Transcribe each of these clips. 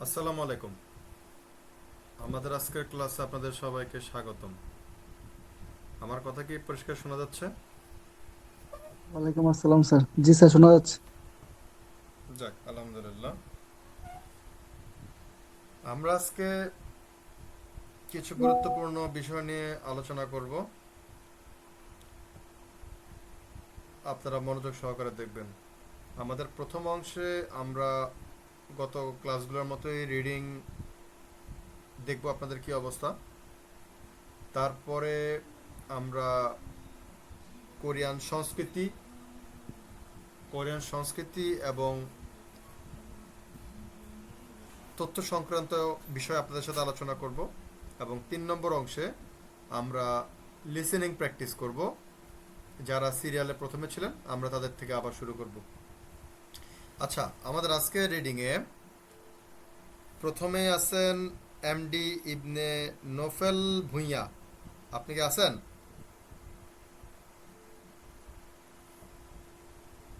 আসসালামু আলাইকুম। আমাদের আজকের ক্লাসে আপনাদের সবাইকে স্বাগতম। আমার কথা কি পরিষ্কার শোনা যাচ্ছে? ওয়ালাইকুম আসসালাম স্যার। জি স্যার, শোনা যাচ্ছে। যাক, আলহামদুলিল্লাহ। আমরা আজকে কিছু গুরুত্বপূর্ণ বিষয় নিয়ে আলোচনা করব। আপনারা মনোযোগ সহকারে দেখবেন। আমাদের প্রথম অংশে আমরা গত ক্লাসগুলোর মতোই রিডিং দেখব আপনাদের কি অবস্থা। তারপরে আমরা কোরিয়ান সংস্কৃতি কোরিয়ান সংস্কৃতি এবং তথ্য সংক্রান্ত বিষয় আপনাদের সাথে আলোচনা করব। এবং 3 নম্বর অংশে আমরা লিসেনিং প্র্যাকটিস করব। যারা সিরিয়ালে প্রথমে ছিলেন আমরা তাদের থেকে আবার শুরু করব। আচ্ছা, আমাদের আজকে রিডিংয়ে প্রথমে আছেন এমডি ইবনে নোফেল ভুঁইয়া। আপনি কি আছেন?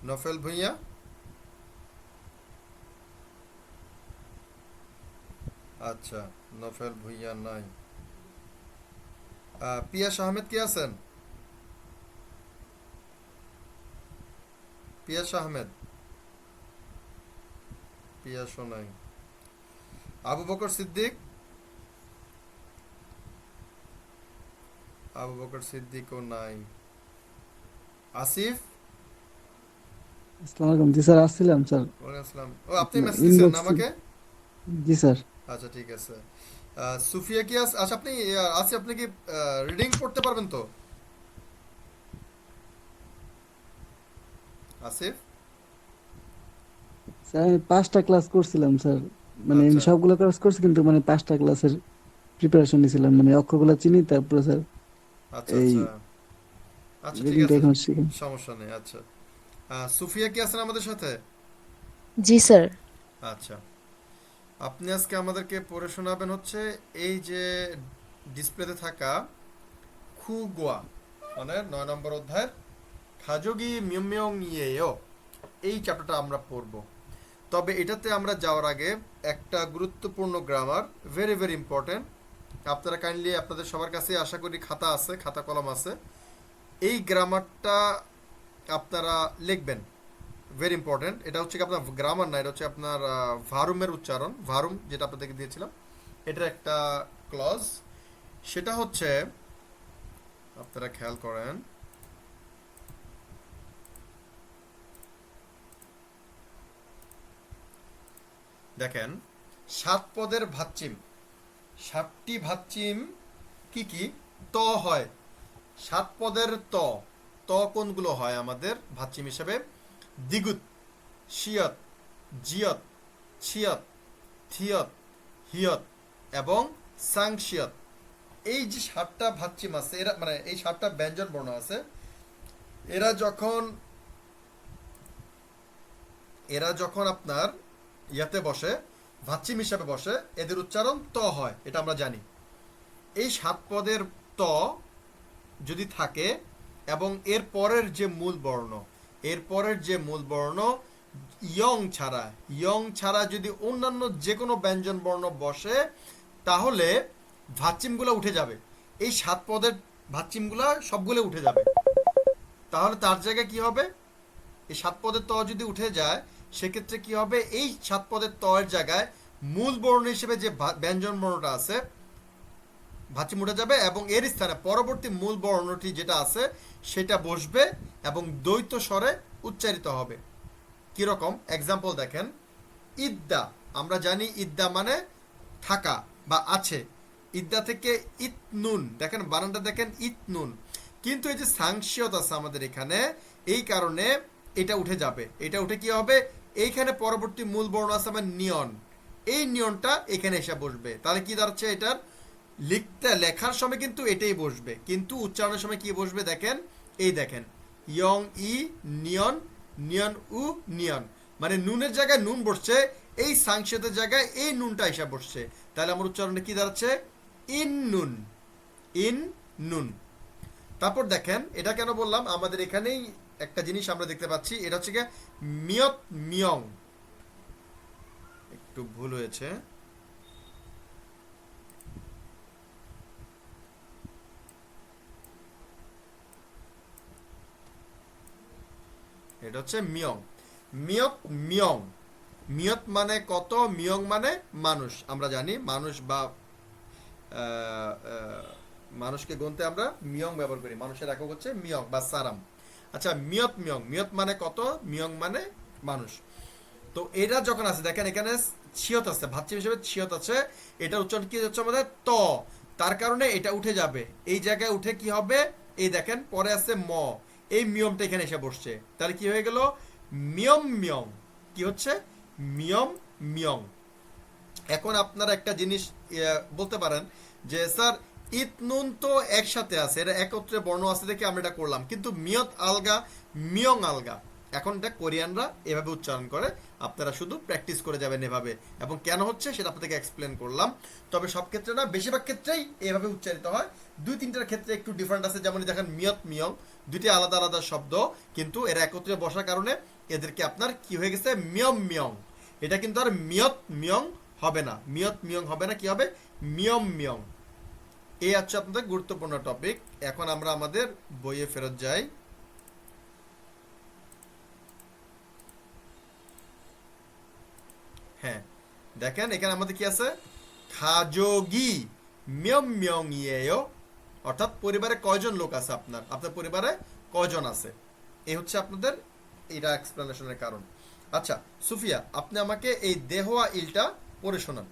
নোফেল ভুঁইয়া? আচ্ছা, নোফেল ভুঁইয়া নাই। পিয়াস আহমেদ কি আছেন? পিয়াস আহমেদ? পিয়াসও নাই। আবু বকর সিদ্দিক? আবু বকর সিদ্দিকও নাই। আসিফ? আসসালামু আলাইকুম। জি স্যার, আসছিলাম স্যার। ওয়ালাইকুম আসসালাম। ও, আপনি আপনার মেসেজ দিয়েছেন ইনবক্স। আমাকে? জি স্যার। আচ্ছা, ঠিক আছে। সুফিয়া কি আছে? আচ্ছা, আপনি আছে, আপনি কি রিডিং পড়তে পারবেন তো? আসিফ? স্যার, আমি 5টা ক্লাস করছিলাম স্যার। মানে আমি আচ্ছা সবগুলো ক্লাস করছি, কিন্তু মানে 5টা ক্লাসের প্রিপারেশন নিছিলাম, মানে অক্ষরগুলো চিনি, তারপরে স্যার আচ্ছা এই আচ্ছা আচ্ছা, ঠিক রিডিংটা আছে, এখন শিখি। সমস্যা নেই। আচ্ছা, সুফিয়া কি আছেন আমাদের সাথে? জি স্যার। আচ্ছা, আপনি আজকে আমাদেরকে পড়ে শোনাবেন হচ্ছে এই যে ডিসপ্লেতে থাকা খুগোয়া, মানে 9 নম্বর অধ্যায়ের খাজোগি মিয়মিয়ং ইয়েও, এই চ্যাপ্টারটা আমরা পড়ব। তবে এটাতে আমরা যাওয়ার আগে একটা গুরুত্বপূর্ণ গ্রামার, ভেরি ভেরি ইম্পর্টেন্ট। আপনারা কাইন্ডলি, আপনাদের সবার কাছে আশা করি খাতা আছে, খাতা কলম আছে। এই গ্রামারটা আপনারা লিখবেন, ভেরি ইম্পর্টেন্ট। এটা হচ্ছে কি আপনার গ্রামার না, এটা হচ্ছে আপনার ভারুমের উচ্চারণ। ভারুম যেটা আপনাদেরকে দিয়েছিলাম, এটার একটা ক্লজ। সেটা হচ্ছে, আপনারা খেয়াল করেন, দেখেন, 7 পদের ভাচ্চিম, 7টি ভাচ্চিম কি কি? ত হয়। 7 পদের ত, ত কোনগুলো হয় আমাদের ভাচ্চিম হিসেবে? দ্বিগুত, শিয়ত, জিয়ত, ছিয়ত, থিয়ত, হিয়ত এবং সাংশিয়ত। এই যে 7টা ভাচ্চিম আছে, এরা মানে এই 7টা ব্যঞ্জন বর্ণ আছে, এরা যখন এরা যখন আপনার ইয়াতে বসে, ভাচ্চিম হিসাবে বসে, এদের উচ্চারণ ত হয়, এটা আমরা জানি। এই 7 পদের ত যদি থাকে এবং এর পরের যে মূল বর্ণ, এর পরের যে মূল বর্ণ ইয়ং ছাড়া যদি অন্যান্য যে কোনো ব্যঞ্জন বর্ণ বসে, তাহলে ভাচ্চিমগুলো উঠে যাবে। এই 7 পদের ভাচ্চিমগুলো সবগুলো উঠে যাবে। তাহলে তার জায়গায় কি হবে? এই 7 পদের ত যদি উঠে যায়, সেক্ষেত্রে কি হবে? এই 7 পদের ত এর জায়গায় মূল বর্ণ হিসেবে যে ব্যঞ্জন বর্ণটা আছে, ভাঁচি উঠে যাবে এবং এর স্থানে পরবর্তী মূল বর্ণটি যেটা আছে সেটা বসবে এবং দ্বৈত স্বরে উচ্চারিত হবে। কিরকম? এক্সাম্পল দেখেন, ইদ্দা। আমরা জানি ইদ্দা মানে থাকা বা আছে। ইদ্দা থেকে ইতনুন, দেখেন বানানটা দেখেন, ইতনুন। কিন্তু এই যে সাংশিয়ত আছে আমাদের এখানে, এই কারণে এটা উঠে যাবে। এটা উঠে কি হবে? এইখানে পরবর্তী মূল বর্ণ আছে আমার নিয়ন, এই নিয়নটা এখানে এসে বসবে। তাহলে কি দাঁড়াচ্ছে এটার? লেখার সময় কিন্তু এটাই বসবে, কিন্তু উচ্চারণের সময় কি বসবে দেখেন, এই দেখেন, ইয়ং ই নিয়ন, নিয়ন উ নিয়ন, মানে নুনের জায়গায় নুন বসছে, এই সাংসেদের জায়গায় এই নুনটা এসে বসছে। তাহলে আমার উচ্চারণে কি দাঁড়াচ্ছে? ইন নুন, ইন নুন। তারপর দেখেন, এটা কেন বললাম, আমাদের এখানেই একটা জিনিস আমরা দেখতে পাচ্ছি, এটা হচ্ছে গিয়ে মিয়ত মিয়ং। একটু ভুল হয়েছে, এটা হচ্ছে মিয়ং। মিয়ত মিয়ং, মিয়ত মানে কত, মিয়ং মানে মানুষ। আমরা জানি মানুষ বা মানুষকে গুনতে আমরা মিয়ং ব্যবহার করি, মানুষের একক হচ্ছে মিয়ং বা সারাম। আচ্ছা, মিয়ত মিয়ং, মিয়ত মানে কত, মিয়ং মানে মানুষ। তো এটা যখন আছে দেখেন এখানে ছিয়ত আছে, ভাতচিম হিসেবে ছিয়ত আছে, এটার উচ্চারণ কি হচ্ছে আমাদের ত, তার কারণে এটা উঠে যাবে, এই জায়গায় উঠে কি হবে, এই দেখেন পরে আছে ম, এই মিয়মটা এখানে এসে বসছে, তাহলে কি হয়ে গেল মিয়ম মিয়ং। কি হচ্ছে মিয়ম মিয়ং। এখন আপনারা একটা জিনিস বলতে পারেন যে স্যার ইত নুন তো একসাথে আছে, এটা একত্রে বর্ণ আছে দেখে আমরা এটা করলাম, কিন্তু মিয়ত আলগা, মিয়ং আলগা। এখন এটা কোরিয়ানরা এভাবে উচ্চারণ করে, আপনারা শুধু প্র্যাকটিস করে যাবেন এভাবে, এবং কেন হচ্ছে সেটা আপনাদেরকে এক্সপ্লেন করলাম। তবে সব ক্ষেত্রে না, বেশিরভাগ ক্ষেত্রেই এভাবে উচ্চারিত হয়, দুই তিনটার ক্ষেত্রে একটু ডিফারেন্ট আছে, যেমন দেখেন মিয়ত মিয়ং, দুইটি আলাদা আলাদা শব্দ, কিন্তু এরা একত্রে বসার কারণে এদেরকে আপনার কি হয়ে গেছে মিয়ম মিয়ং। এটা কিন্তু আর মিয়ত মিয়ং হবে না, মিয়ত মিয়ং হবে না, কি হবে মিয়ম মিয়ং। এই হচ্ছে আপনাদের গুরুত্বপূর্ণ টপিক। এখন আমরা আমাদের বইয়ে ফেরত যাই। হ্যাঁ, দেখেন এখানে আমাদের কি আছে, খাজোগি মিয়ম মিয়ং ইয়েও, অর্থাৎ পরিবারে কয়জন লোক আছে, আপনার আপনার পরিবারে কয়জন আছে, এই হচ্ছে আপনাদের এটা এক্সপ্লেনেশনের কারণ। আচ্ছা সুফিয়া, আপনি আমাকে এই দেহোয়া ইলটা পড়ে শোনান।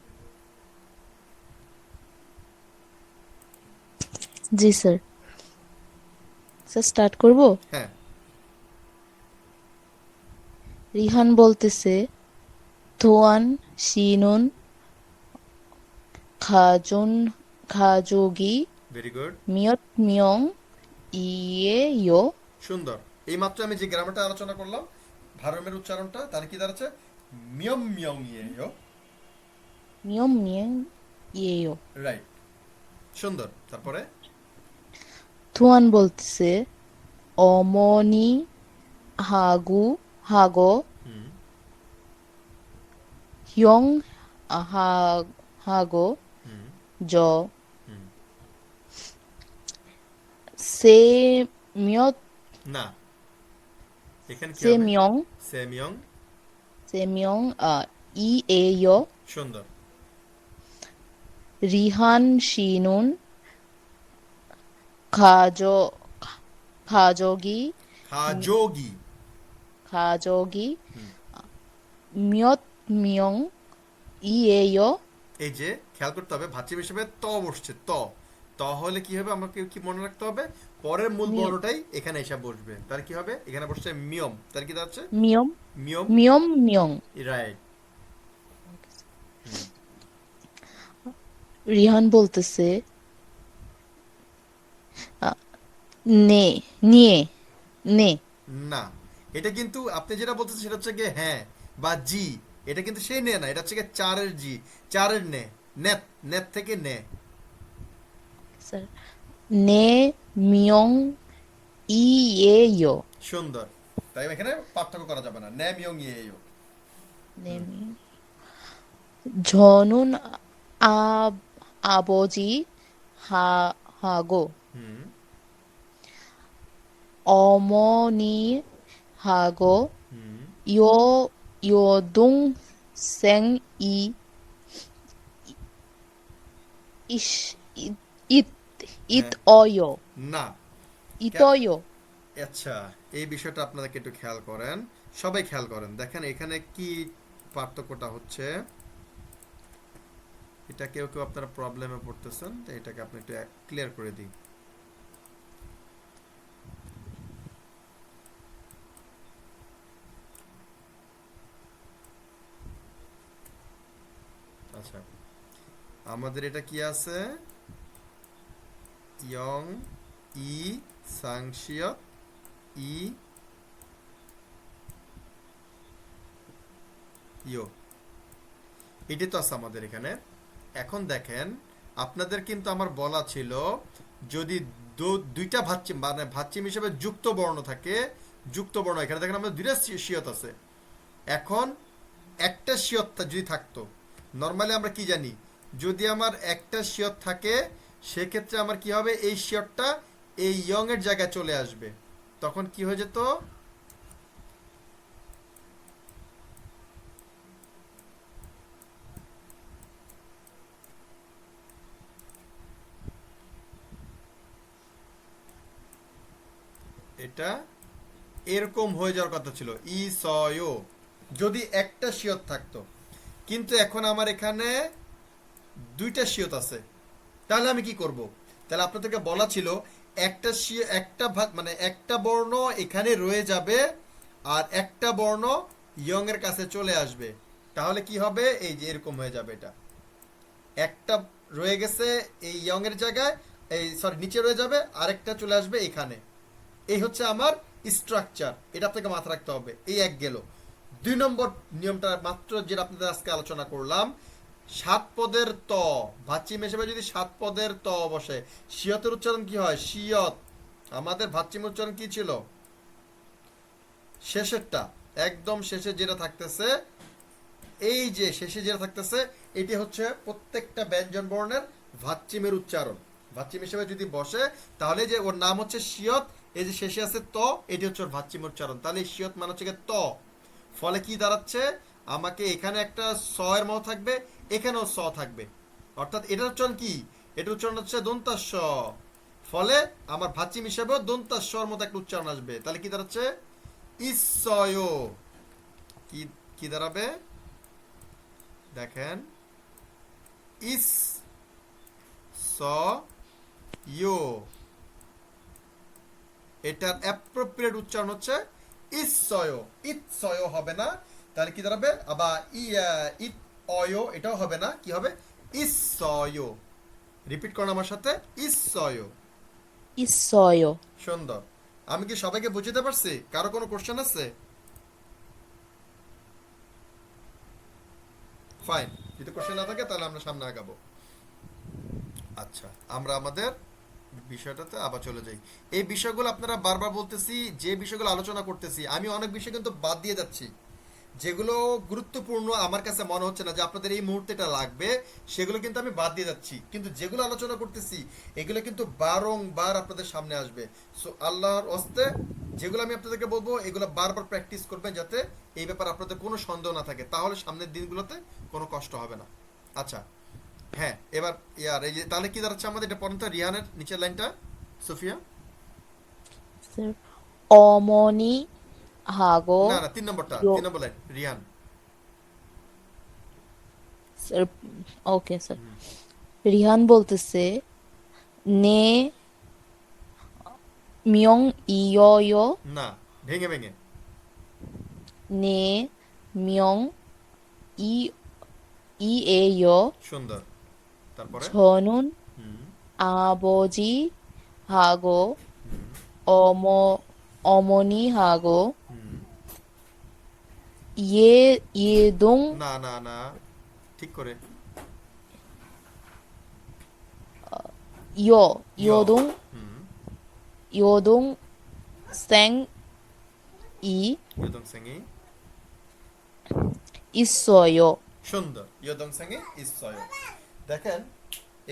জি স্যার। স্যার স্টার্ট করব। হ্যাঁ। রিহান বলতেছে ধোয়ান শিনুন খাজুন খাজোগি ভেরি গুড। মিয়ত মিয়ং ইয়ে ইয়ো সুন্দর। এই মাত্র আমি যে গ্রামারটা আলোচনা করলাম, ভারমের উচ্চারণটা, তার কি দাঁড়াচ্ছে মিয়ম মিয়ং ইয়েও। মিয়ম মিয়ং ইয়ে ইয়ো। রাইট, সুন্দর। তারপরে ধোয়ান বলতেছে অমনি হাগু হাগো হুম hyong ha hago হুম jo হুম se myot না, এখানে কি se হবে myong সেমিয়ং। se myong i e yo সুন্দর। rihan shinun khajo khajogi খাজোগি। khajogi hmm. myot myong i e yo এই যে খেয়াল করতে হবে ভাচ্চিম হিসেবে ত বসছে, ত, ত হলে কি হবে আমাকে কি মনে রাখতে হবে, পরের মূল myot বর্ণটাই এখানে এসে বসবে, তার কি হবে এখানে বসছে মিয়ম, তার কি দাঁড়াচ্ছে myom মিয়ম। myom myong right. Rihan বলতেছে আহ, নে নিয়ে নে না, এটা কিন্তু আপনি যেটা বলতেছেন সেটা হচ্ছে গিয়ে হ্যাঁ বা জি, এটা কিন্তু সেই নে না, এটা হচ্ছে গিয়ে চারের জি, চারের নে, নেত, নেত থেকে নে। স্যার নে মিয়ং ইয়েও সুন্দর। তাই এখানে পার্থক্য করা যাবে না, নে মিয়ং ইয়েও। নে 저는 아 아버지 하고 হুম 어머니하고 হুম 여동생이 이sh 잇 হ্যাঁ। 있어요. না। 있어요. আচ্ছা, এই বিষয়টা আপনাদেরকে একটু খেয়াল করেন, সবাই খেয়াল করেন, দেখেন এখানে কি পার্থক্যটা হচ্ছে। এটা কেউ কেউ আপনারা প্রবলেমে পড়তেছেন, তো এটাকে আপনি একটু ক্লিয়ার করে দিই। আচ্ছা, আমাদের এটা কি আছে, ইয়ং ই সাংশিয়ত ই ইয়ো, এটি তো আছে আমাদের এখানে। এখন দেখেন আপনাদের কিন্তু আমার বলা ছিল যদি দুইটা ভাচ্চিম মানে ভাচ্চিম হিসেবে যুক্ত বর্ণ থাকে, যুক্ত বর্ণ এখানে দেখেন আমাদের দুইটা শিয়ত আছে। এখন একটা শিয়ত যদি থাকতো, নর্মালি আমরা কি জানি, যদি আমার একটা শিয়ত থাকে সেক্ষেত্রে আমার কি হবে, এই শিয়তটা এই ইয়ং এর জায়গায় চলে আসবে, তখন কি হয়ে যেত এটা এরকম হয়ে যাওয়ার কথা ছিল, ই সয়, যদি একটা শিয়ত থাকতো। কিন্তু এখন আমার এখানে দুইটা শিয়ত আছে, তাহলে আমি কি করব? তাহলে আপনাদেরকে বলা ছিল মানে একটা বর্ণ এখানে রয়ে যাবে আর একটা বর্ণ ইয়ং এর কাছে চলে আসবে। তাহলে কি হবে? এই যে এরকম হয়ে যাবে, এটা একটা রয়ে গেছে এই ইয়ং এর জায়গায়, এই সরি নিচে রয়ে যাবে, আরেকটা চলে আসবে এখানে। এই হচ্ছে আমার স্ট্রাকচার, এটা আপনাকে মাথায় রাখতে হবে। এই এক গেল। 2 নম্বর নিয়মটা মাত্র যেটা আপনাদের আজকে আলোচনা করলাম, 7 পদের ত, ভাচ্চিম হিসেবে যদি 7 পদের ত বসে, শিয়তের উচ্চারণ কি হয়? শিয়ত। আমাদের ভাচ্চিম উচ্চারণ কি ছিল? শেষেরটা, একদম শেষে যেটা থাকতেছে, এই যে শেষে যেটা থাকতেছে, এটি হচ্ছে প্রত্যেকটা ব্যঞ্জন বর্ণের ভাচ্চিমের উচ্চারণ। ভাচ্চিম হিসেবে যদি বসে, তাহলে যে ওর নাম হচ্ছে শিয়ত, এই যে শেষে আছে ত, এটি হচ্ছে ওর ভাচ্চিম উচ্চারণ। তাহলে এই শিয়ত মানে হচ্ছে ত। ফলে কি দাঁড়াচ্ছে? আমাকে এখানে একটা স এর মতো থাকবে, এখানেও স থাকবে। অর্থাৎ এটার উচ্চারণ কি? এটা উচ্চারণ হচ্ছে দন্তাস্ব। ফলে আমার ভাচ্চিম হিসেবেও দন্তাস্বর মতো একটা উচ্চারণ আসবে। তাহলে কি দাঁড়াচ্ছে? ইসয়। কি কি দাঁড়াবে? দেখেন, ইস স ইয়ো, এটার অ্যাপ্রোপ্রিয়েট উচ্চারণ হচ্ছে ইসয়। ইৎসয় হবে না। তাহলে কি দাঁড়াবে? আবার ইত অয়, এটাও হবে না। কি হবে? ইসয়। রিপিট করুন আমার সাথে, ইসয়। 있어요. সুন্দর। আমি কি সবাইকে বুঝতে পারছি? কারো কোনো কোশ্চেন আছে? ফাইন। যদি কোশ্চেন না থাকে তাহলে আমরা সামনে আগাবো। আচ্ছা, আমরা আমাদের বিষয়টাতে আবার চলে যাই। এই বিষয়গুলো আপনারা বারবার বলতেছি, যে বিষয়গুলো আলোচনা করতেছি, আমি অনেক বিষয় কিন্তু বাদ দিয়ে যাচ্ছি, যেগুলো গুরুত্বপূর্ণ আমার কাছে মনে হচ্ছে না যে আপনাদের এই মুহূর্তে এটা লাগবে, সেগুলো কিন্তু আমি বাদ দিয়ে যাচ্ছি। কিন্তু যেগুলো আলোচনা করতেছি, এগুলো কিন্তু বারংবার আপনাদের সামনে আসবে। সো আল্লাহর হস্তে যেগুলো আমি আপনাদেরকে বলবো, এগুলো বারবার প্র্যাকটিস করবেন, যাতে এই ব্যাপারে আপনাদের কোনো সন্দেহ না থাকে। তাহলে সামনের দিনগুলোতে কোনো কষ্ট হবে না। আচ্ছা, হ্যাঁ, এবার এই যে তাহলে কি দাঁড়াচ্ছে আমাদের, এটা পড়েন তো রিহানের নিচের লাইনটা, সুফিয়া। না 어머니하고 না, 3 নম্বরটা, 요 3 নম্বর line, Rihan. Sir, okay sir. Rihan বলতেছে নে মিয়ং ইয়য়, না, ভেঙে ভেঙে। নে মিয়ং 이 이에요. সুন্দর। তারপরে 저는 হুম 아버지하고 어머니하고 হুম। 예동 না না না, ঠিক করে। ইয়। 요동 হুম। 요동생이 ইয়দং সেঙ্গি। 있어요. সুন্দর, ইয়দং সেঙ্গি ইসয়। দেখেন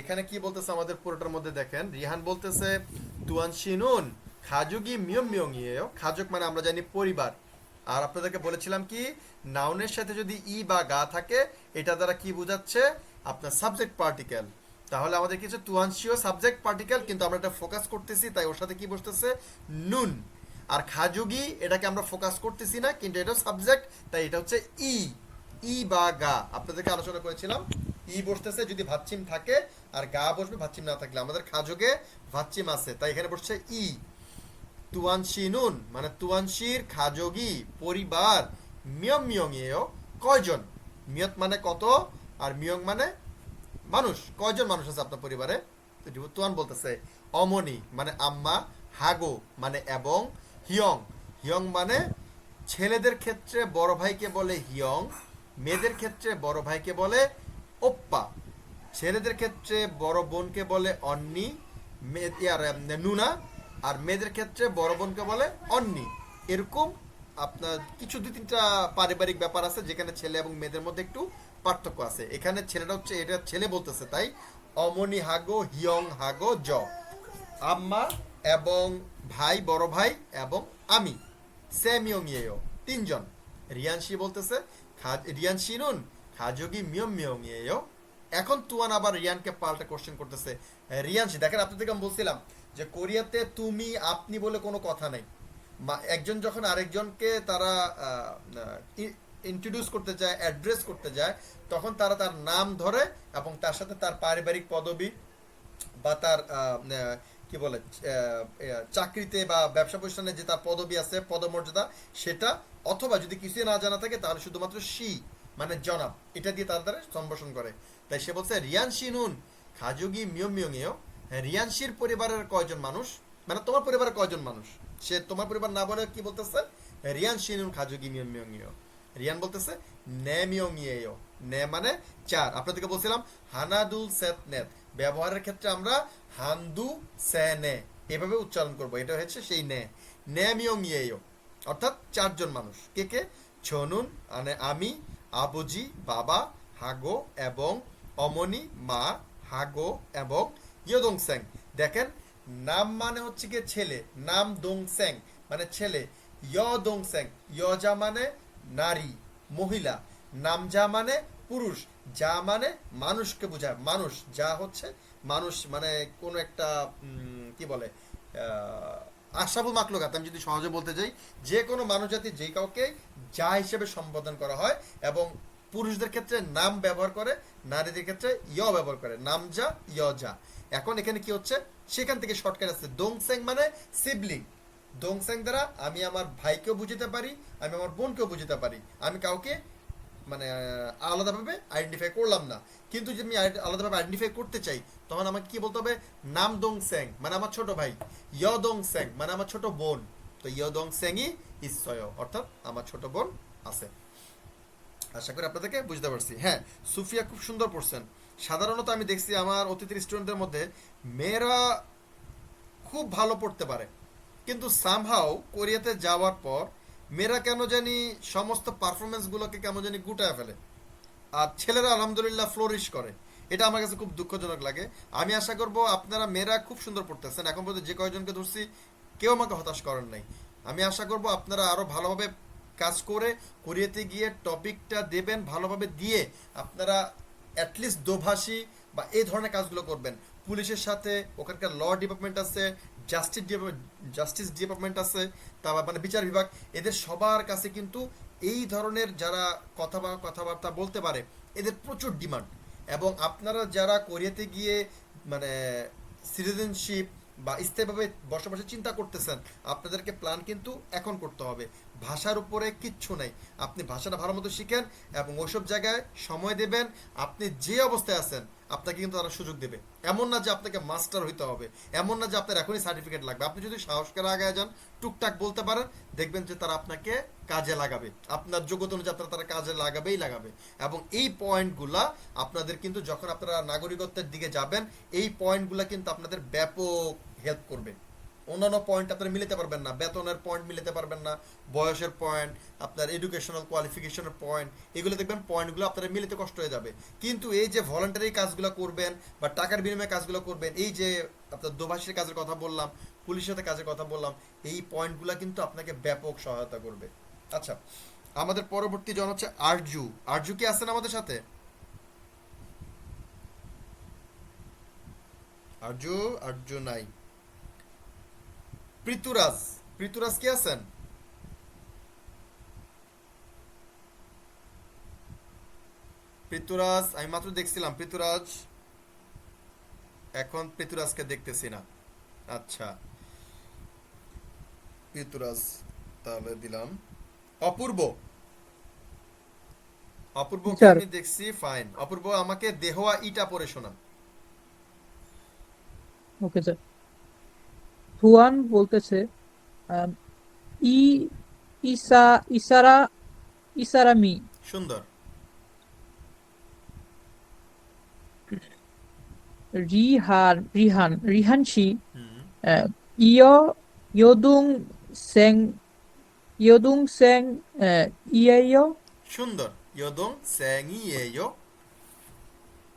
এখানে কি বলতেছে আমাদের পুরোটার মধ্যে, দেখেন রিহান বলতেছে তুয়ান শিনুন খাজুগি মিয়ম মিয়ং ইয়েও। খাজুক মানে আমরা জানি পরিবার। আর আপনাদেরকে বলেছিলাম কি, নাউনের সাথে যদি ই বা গা থাকে, এটা দ্বারা কি বোঝাচ্ছে? আপনার সাবজেক্ট পার্টিকেল। তাহলে আমাদের কিছু তুয়ানশীয় সাবজেক্ট পার্টিকেল, কিন্তু আমরা এটা ফোকাস করতেছি, তাই ওর সাথে কি বসতেছে? নুন। আর খাজুগি, এটাকে আমরা ফোকাস করতেছি না, কিন্তু এটা সাবজেক্ট, তাই এটা হচ্ছে ই। ই বা গা, আপনাদেরকে আলোচনা করেছিলাম, ই বসতেছে যদি ভাচ্চিম থাকে, আর গা বসবে ভাচ্চিম না থাকলে। আমাদের খাজুগে ভাচ্চিম আছে, তাই এখানে বসছে ই। তুয়ানশিনুন মানে তুয়ানশির খাজগি পরিবার, মিয়ং মিয়ং এও কয়জন? মিয়ত মানে কত, আর মিয়ং মানে মানুষ। কয়জন মানুষ আছে আপনার পরিবারে? তুয়ান বলতেছে অমনি মানে আম্মা, হাগো মানে এবং, হিয়ং, হিয়ং মানে ছেলেদের ক্ষেত্রে বড় ভাইকে বলে হিয়ং, মেয়েদের ক্ষেত্রে বড় ভাইকে বলে ওপ্পা, ছেলেদের ক্ষেত্রে বড় বোনকে বলে অন্নি, নুনা, আর মেয়েদের ক্ষেত্রে বড় বোনকে বলে অন্নি। এরকম আপনার কিছু 2-3টা পারিবারিক ব্যাপার আছে, যেখানে ছেলে এবং মেয়েদের মধ্যে একটু পার্থক্য আছে। এখানে ছেলেটা হচ্ছে, এটা ছেলে বলতেছে, তাই অমনি হাগো হিয়ং হাগো জ, আম্মা এবং ভাই, বড় ভাই এবং আমি, স্যামিয়ং ইয়েও, 3জন। রিয়ানশি বলতেছে রিয়ানশি নুন খাজগি মিয়ম মিয়ং ইয়েও। এখন তুয়ান আবার রিয়ানকে পাল্টা কোশ্চেন করতেছে। রিয়ানশি, দেখেন আপনাদেরকে আমি বলছিলাম যে কোরিয়াতে তুমি আপনি বলে কোনো কথা নাই। একজন যখন আরেকজনকে তারা ইন্ট্রোডিউস করতে যায়, অ্যাড্রেস করতে যায়, তখন তারা তার নাম ধরে এবং তার সাথে তার পারিবারিক পদবি বা তার কি বলে চাকরিতে বা ব্যবসা প্রতিষ্ঠানে যে তার পদবি আছে, পদমর্যাদা, সেটা, অথবা যদি কিছুই না জানা থাকে তাহলে শুধুমাত্র শি মানে জনাব, এটা দিয়ে তার দ্বারা সম্ভাষণ করে। তাই সে বলছে রিয়ান শিনুন খাজুগি মিয়ং মিয়ং এও, রিয়ানশির পরিবারের কয়জন মানুষ, মানে তোমার পরিবারের কয়জন মানুষ, সে তোমার পরিবার না বলে কি বলতেছে, রিয়ান শিনুন খাজুগি মিয়ং মিয়ং এও। রিয়ান বলতেছে নে মিয়ং ইয়েও, নে মানে চার। আপনাদেরকে বলছিলাম হানাদুল সেত নেত, ব্যবহারের ক্ষেত্রে আমরা হান্দু সে নে এভাবে উচ্চারণ করব, এটা হচ্ছে সেই নে, নে মিয়ং ইয়েও, অর্থাৎ চারজন মানুষ। কে কে? ছনুন মানে আমি, আবুজি বাবা, হাগো এবং অমনি মা, হাগো এবং ইয়োদং স্যাং। দেখেন, নাম মানে হচ্ছে গিয়ে ছেলে, নাম দং স্যাং মানে ছেলে, ইয়দং স্যাং ইয়জা মানে নারী মহিলা, নামজা মানে পুরুষ, যা মানে মানুষকে বোঝায়, মানুষ, যা হচ্ছে মানুষ মানে কোন একটা কি বলে আশরাফুল মাখলুকাত, আমি যদি সহজে বলতে যাই, যে কোনো মানুষ জাতি যে কাউকে যা হিসেবে সম্বোধন করা হয়, এবং পুরুষদের ক্ষেত্রে নাম ব্যবহার করে, নারীদের ক্ষেত্রে ইয় ব্যবহার করে, নাম যা ইয় যা। এখন এখানে কি হচ্ছে, সেখান থেকে শর্টকাট আছে, দোংসেং মানে সিবলিং, দোংসেং দ্বারা আমি আমার ভাইকেও বুঝতে পারি, আমি আমার বোনকেও বুঝতে পারি, আমি কাউকে মানে আলাদাভাবে আইডেন্টিফাই করলাম না। কিন্তু যদি আমি আলাদাভাবে আইডেন্টিফাই করতে চাই, তখন আমাকে কি বলতে হবে, নাম দং স্যাং মানে আমার ছোট ভাই, ইয় দং স্যাং মানে আমার ছোট বোন, তো ইয় দং স্যাংই ইসয়, অর্থাৎ আমার ছোট বোন আছে। আশা করি আপনাদেরকে বুঝতে পারছি। হ্যাঁ, সুফিয়া খুব সুন্দর পড়ছেন। সাধারণত আমি দেখছি আমার অতিথির স্টুডেন্টদের মধ্যে মেয়েরা খুব ভালো পড়তে পারে, কিন্তু সামহাও কোরিয়াতে যাওয়ার পর মেয়েরা কেন জানি সমস্ত পারফরমেন্সগুলোকে কেমন জানি গুটায় ফেলে, আর ছেলেরা আলহামদুলিল্লাহ ফ্লোরিশ করে। এটা আমার কাছে খুব দুঃখজনক লাগে। আমি আশা করব আপনারা মেয়েরা খুব সুন্দর পড়তেছেন, এখন পর্যন্ত যে কয়জনকে ধরছি কেউ আমাকে হতাশ করেন নাই। আমি আশা করব আপনারা আরও ভালোভাবে কাজ করে কোরিয়াতে গিয়ে টপিকটা দেবেন, ভালোভাবে দিয়ে আপনারা অ্যাটলিস্ট দোভাষী বা এই ধরনের কাজগুলো করবেন। পুলিশের সাথে ওখানকার ল ডিপার্টমেন্ট আছে, জাস্টিস ডিপার্টমেন্ট আছে, তারপর মানে বিচার বিভাগ, এদের সবার কাছে কিন্তু এই ধরনের যারা কথাবার্তা বলতে পারে, এদের প্রচুর ডিমান্ড। এবং আপনারা যারা কোরিয়াতে গিয়ে মানে সিটিজেনশিপ বা স্থায়ীভাবে বসবাসের চিন্তা করতেছেন, আপনাদেরকে প্ল্যান কিন্তু এখন করতে হবে। ভাষার উপরে কিচ্ছু নাই, আপনি ভাষাটা ভালো মতো শিখেন এবং ওইসব জায়গায় সময় দেবেন। আপনি যে অবস্থায় আছেন আপনাকে কিন্তু তারা সুযোগ দেবে। এমন না যে আপনাকে মাস্টার হইতে হবে, এমন না যে আপনার এখনই সার্টিফিকেট লাগবে। আপনি যদি সাহস করে আগায় যান, টুকটাক বলতে পারেন, দেখবেন যে তারা আপনাকে কাজে লাগাবে, আপনার যোগ্যতা অনুযায়ী আপনারা তারা কাজে লাগাবেই লাগাবে। এবং এই পয়েন্টগুলা আপনাদের কিন্তু যখন আপনারা নাগরিকত্বের দিকে যাবেন, এই পয়েন্টগুলা কিন্তু আপনাদের ব্যাপক হেল্প করবে। অন্যান্য পয়েন্ট আপনারা মিলাতে পারবেন না, বেতনের পয়েন্ট মিলাতে পারবেন না, বয়সের পয়েন্ট, আপনার এডুকেশনাল কোয়ালিফিকেশনের পয়েন্ট, এগুলো দেখবেন পয়েন্টগুলো আপনারা মিলাতে কষ্ট হয়ে যাবে। কিন্তু এই যে ভলান্টারি কাজগুলো করবেন বা টাকার বিনিময়ে কাজগুলো করবেন, এই যে আপনার দোভাষীর কাজের কথা বললাম, পুলিশের সাথে কাজের কথা বললাম, এই পয়েন্টগুলো কিন্তু আপনাকে ব্যাপক সহায়তা করবে। আচ্ছা, আমাদের পরবর্তী জন হচ্ছে আরজু। আরজু কি আছেন আমাদের সাথে? আরজু, আরজু নাই। পৃথুরাজ, পৃথুরাজ কি আছেন? পৃথুরাজ আমি মাত্র দেখছিলাম, পৃথুরাজ, এখন পৃথুরাজকে দেখতেছি না। আচ্ছা, পৃথুরাজ তাহলে দিলাম। অপূর্ব, অপূর্বকে স্যার আমি দেখছি, ফাইন। অপূর্ব আমাকে দেহয়া ইটা পড়ে শোনান। Okay sir. হুয়ান বলতেছে আম, ই ইসা ইসারা ইসারামি সুন্দর। রিহানশি হুম, আহ, ইয় ইয়দুং সেং ইয়দুং সেং ইয়েয়। সুন্দর। ইয়োদং স্যাংই এয়ো।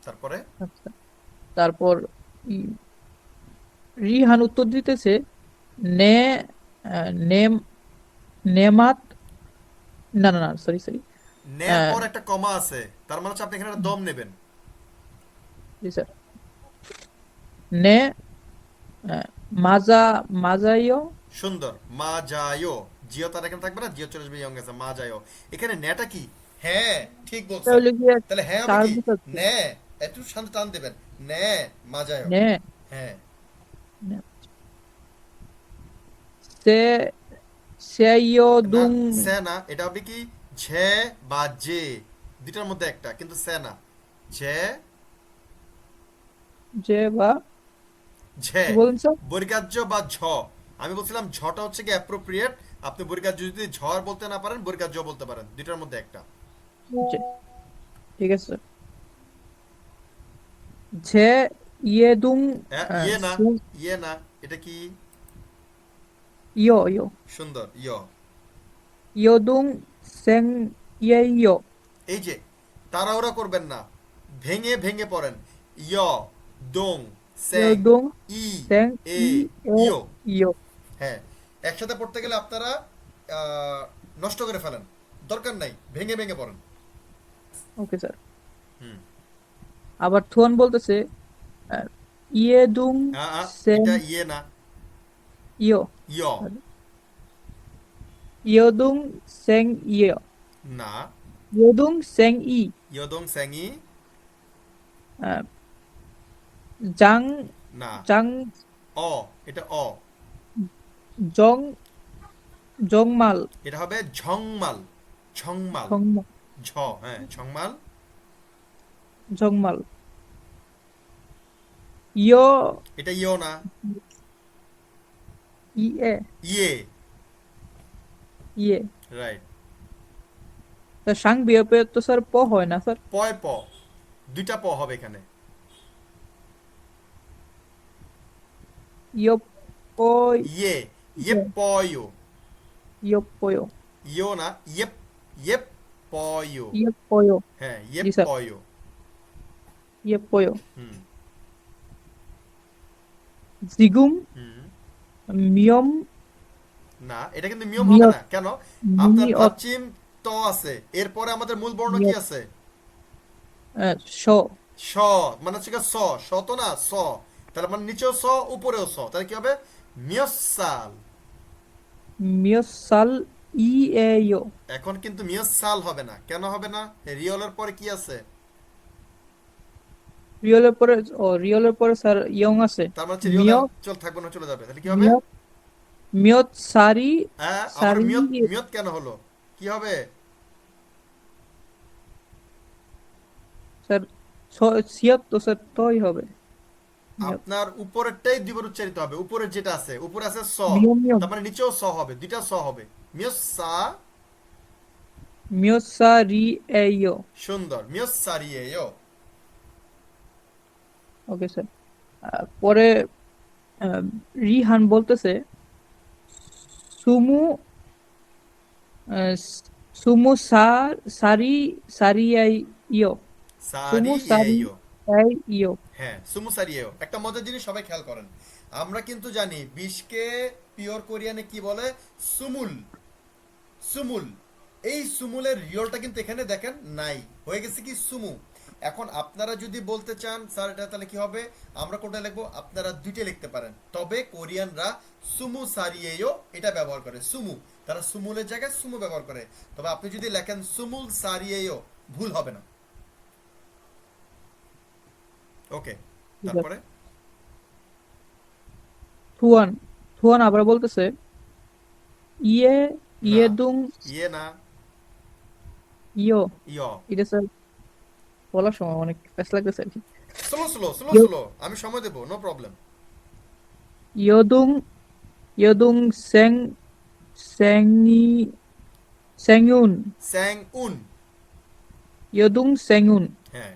তারপরে আচ্ছা, তারপর ই- রিহান উত্তর দিতেছে নে নেম নেমাত, না না না, সরি সরি। নের পর একটা কমা আছে, তার মানে হচ্ছে আপনি এখানে একটা দম নেবেন। জি স্যার। নে মাজা মাজাইয়। সুন্দর, মা যায়ও, জিও তার এখানে থাকবে না, জিও চলে আসবে ইয়ং আছে, মা যায়ও। এখানে নেটা কি? হ্যাঁ, ঠিক বলছেন। তাহলে গিয়ে তাহলে হ্যাঁ হবে চার কি? বসাচ্ছি। নে, একটু শান্ত টান দেবেন। নে, মা যায়ও। নে হ্যাঁ। নে সে না, সেয়দুং সে না, এটা হবে কি ঝে বা জে, দুটার মধ্যে একটা, কিন্তু সে না। ঝে, যে বা ঝে, কি বলেন স্যার? বর্গাজ্য বা ঝ। আমি বলছিলাম ঝটা হচ্ছে কি অ্যাপ্রোপ্রিয়েট, আপনি বর্গাজ্য যদি ঝড় বলতে না পারেন, বর্গাজ্য বলতে পারেন, দুটার মধ্যে একটা। যে, ঠিক আছে স্যার। যে ইয়েদুং ইয়ে না, সু ইয়ে না, এটা কি? ইয়ো ইয়ো সুন্দর, ইয়। ইয়োদুং সেং ইয়েইয়ো এই যে, তাড়াহুড়া করবেন না, ভেঙে ভেঙে পড়েন। ইয়, দোং, স্যাং, ইয়োদুং ই, সেং এ, ই এ ইয়। ইয়ো। হ্যাঁ, একসাথে পড়তে গেলে আপনারা নষ্ট করে ফেলেন, দরকার নাই, ভেঙে ভেঙে পড়েন। Okay sir. হুম। আবার থুয়ান বলতেছে ইয়েদুং সেং এটা ইয়ে না, ইয়ো ইয়। ইয়োদুং সেং ইয়ো না, ইয়োদুং সেং ই ইয়দং স্যাংই। আহ, জাং না, জাং অ, এটা অ। জং জংমাল এটা হবে ঝংমাল, ঝংমাল, ঝংমাল ঝ, হ্যাঁ, ঝংমাল। জংমাল ইয়ো এটা ইয় না, ইয়ে ইয়ে। ইয়ে রাইট। তা সাং বিয়োপে তো স্যার প হয় না স্যার। পয় প, দুইটা প হবে এখানে। ইয়ো পয় ইয়ে, ইয়ে পয়ো, ইয়ো পয় ইয়ো না, ইয়ে, ইয়ে পয়ো। ইয়ে পয় হ্যাঁ, ইয়ে জি স্যার পয়ো। ইয়ে পয় হুম। জিগুম হুম। মিয়ম না, এটা কিন্তু নিয়ম হবে মিয়ত না, কেন? আপনার মিয়ত ভাচ্চিম ত আছে, এরপরে আমাদের মূল বর্ণ কি মিয়ত আছে? স স, মানে হচ্ছে গিয়ে স, স তো না, স। তাহলে মানে নিচেও স, উপরেও স, তাহলে কি হবে? মিয়সাল। মিয়সাল ই এ ইয়ো এখন কিন্তু মিয়সাল হবে না, কেন হবে না? রিয়লের পরে কি আছে? রিয়লের পরে রিয়লের পরে স্যার ইয়ং আছে। তার মানে হচ্ছে রিয়ল মিয় চল থাকবে না, চলে যাবে, তাহলে কি হবে? মিয় মিয়ত সারি হ্যাঁ, আবার সারি মিয়ত, মিয়ত কেন হলো? কি হবে? স্যার সিয়ত তো স্যার তই হবে। মিয়ত আপনার উপরেরটাই দুইবার উচ্চারিত হবে, উপরের যেটা আছে, উপরে আছে স, মিয়ম মিয়ম তার মানে নিচেও স হবে, দুইটা স হবে। মিয়সা। মিয়সারি এ ইয়ো। সুন্দর, মিয়সারিয়েও। Okay sir. পরে আহ, রিহান বলতেছে সুমু আহ, সুমু সারি সারিয়াই ইয়ো সুমু সারি সারিয়েও। আই ইয়ো। হ্যাঁ, সুমুসারিয়েও। একটা মজার জিনিস সবাই খেয়াল করেন, আমরা কিন্তু জানি বিষকে পিওর কোরিয়ানে কি বলে? সুমুল, সুমুল। এই সুমুলের রিয়লটা কিন্তু এখানে দেখেন নাই, হয়ে গেছে কি সুমু। এখন আপনারা যদি বলতে চান স্যার এটা তাহলে কি হবে, আমরা কোনটা লিখবো? আপনারা দুইটা লিখতে পারেন, তবে কোরিয়ানরা সুমু সারিয়েও এটা ব্যবহার করে, সুমু। তারা সুমুলের জায়গায় সুমু ব্যবহার করে। তবে আপনি যদি লেখেন সুমুল সারিয়েও, ভুল হবে না। ওকে, ঠিক আছে। তারপরে? থুয়ান থুয়ান আবার বলতেছে ইয়ে না, ইয়েদুং ইয়ে না, ইয়ো। ইয়। এটা স্যার বলার সময় অনেক প্যাচ লাগতেছে আর কি। স্লো স্লো স্লো ইয়ো স্লো, আমি সময় দেবো, নো প্রবলেম। ইয়োদুং ইয়োদুং সেংই সেংউন স্যাং উন। ইয়োদুং সেংউন হ্যাঁ,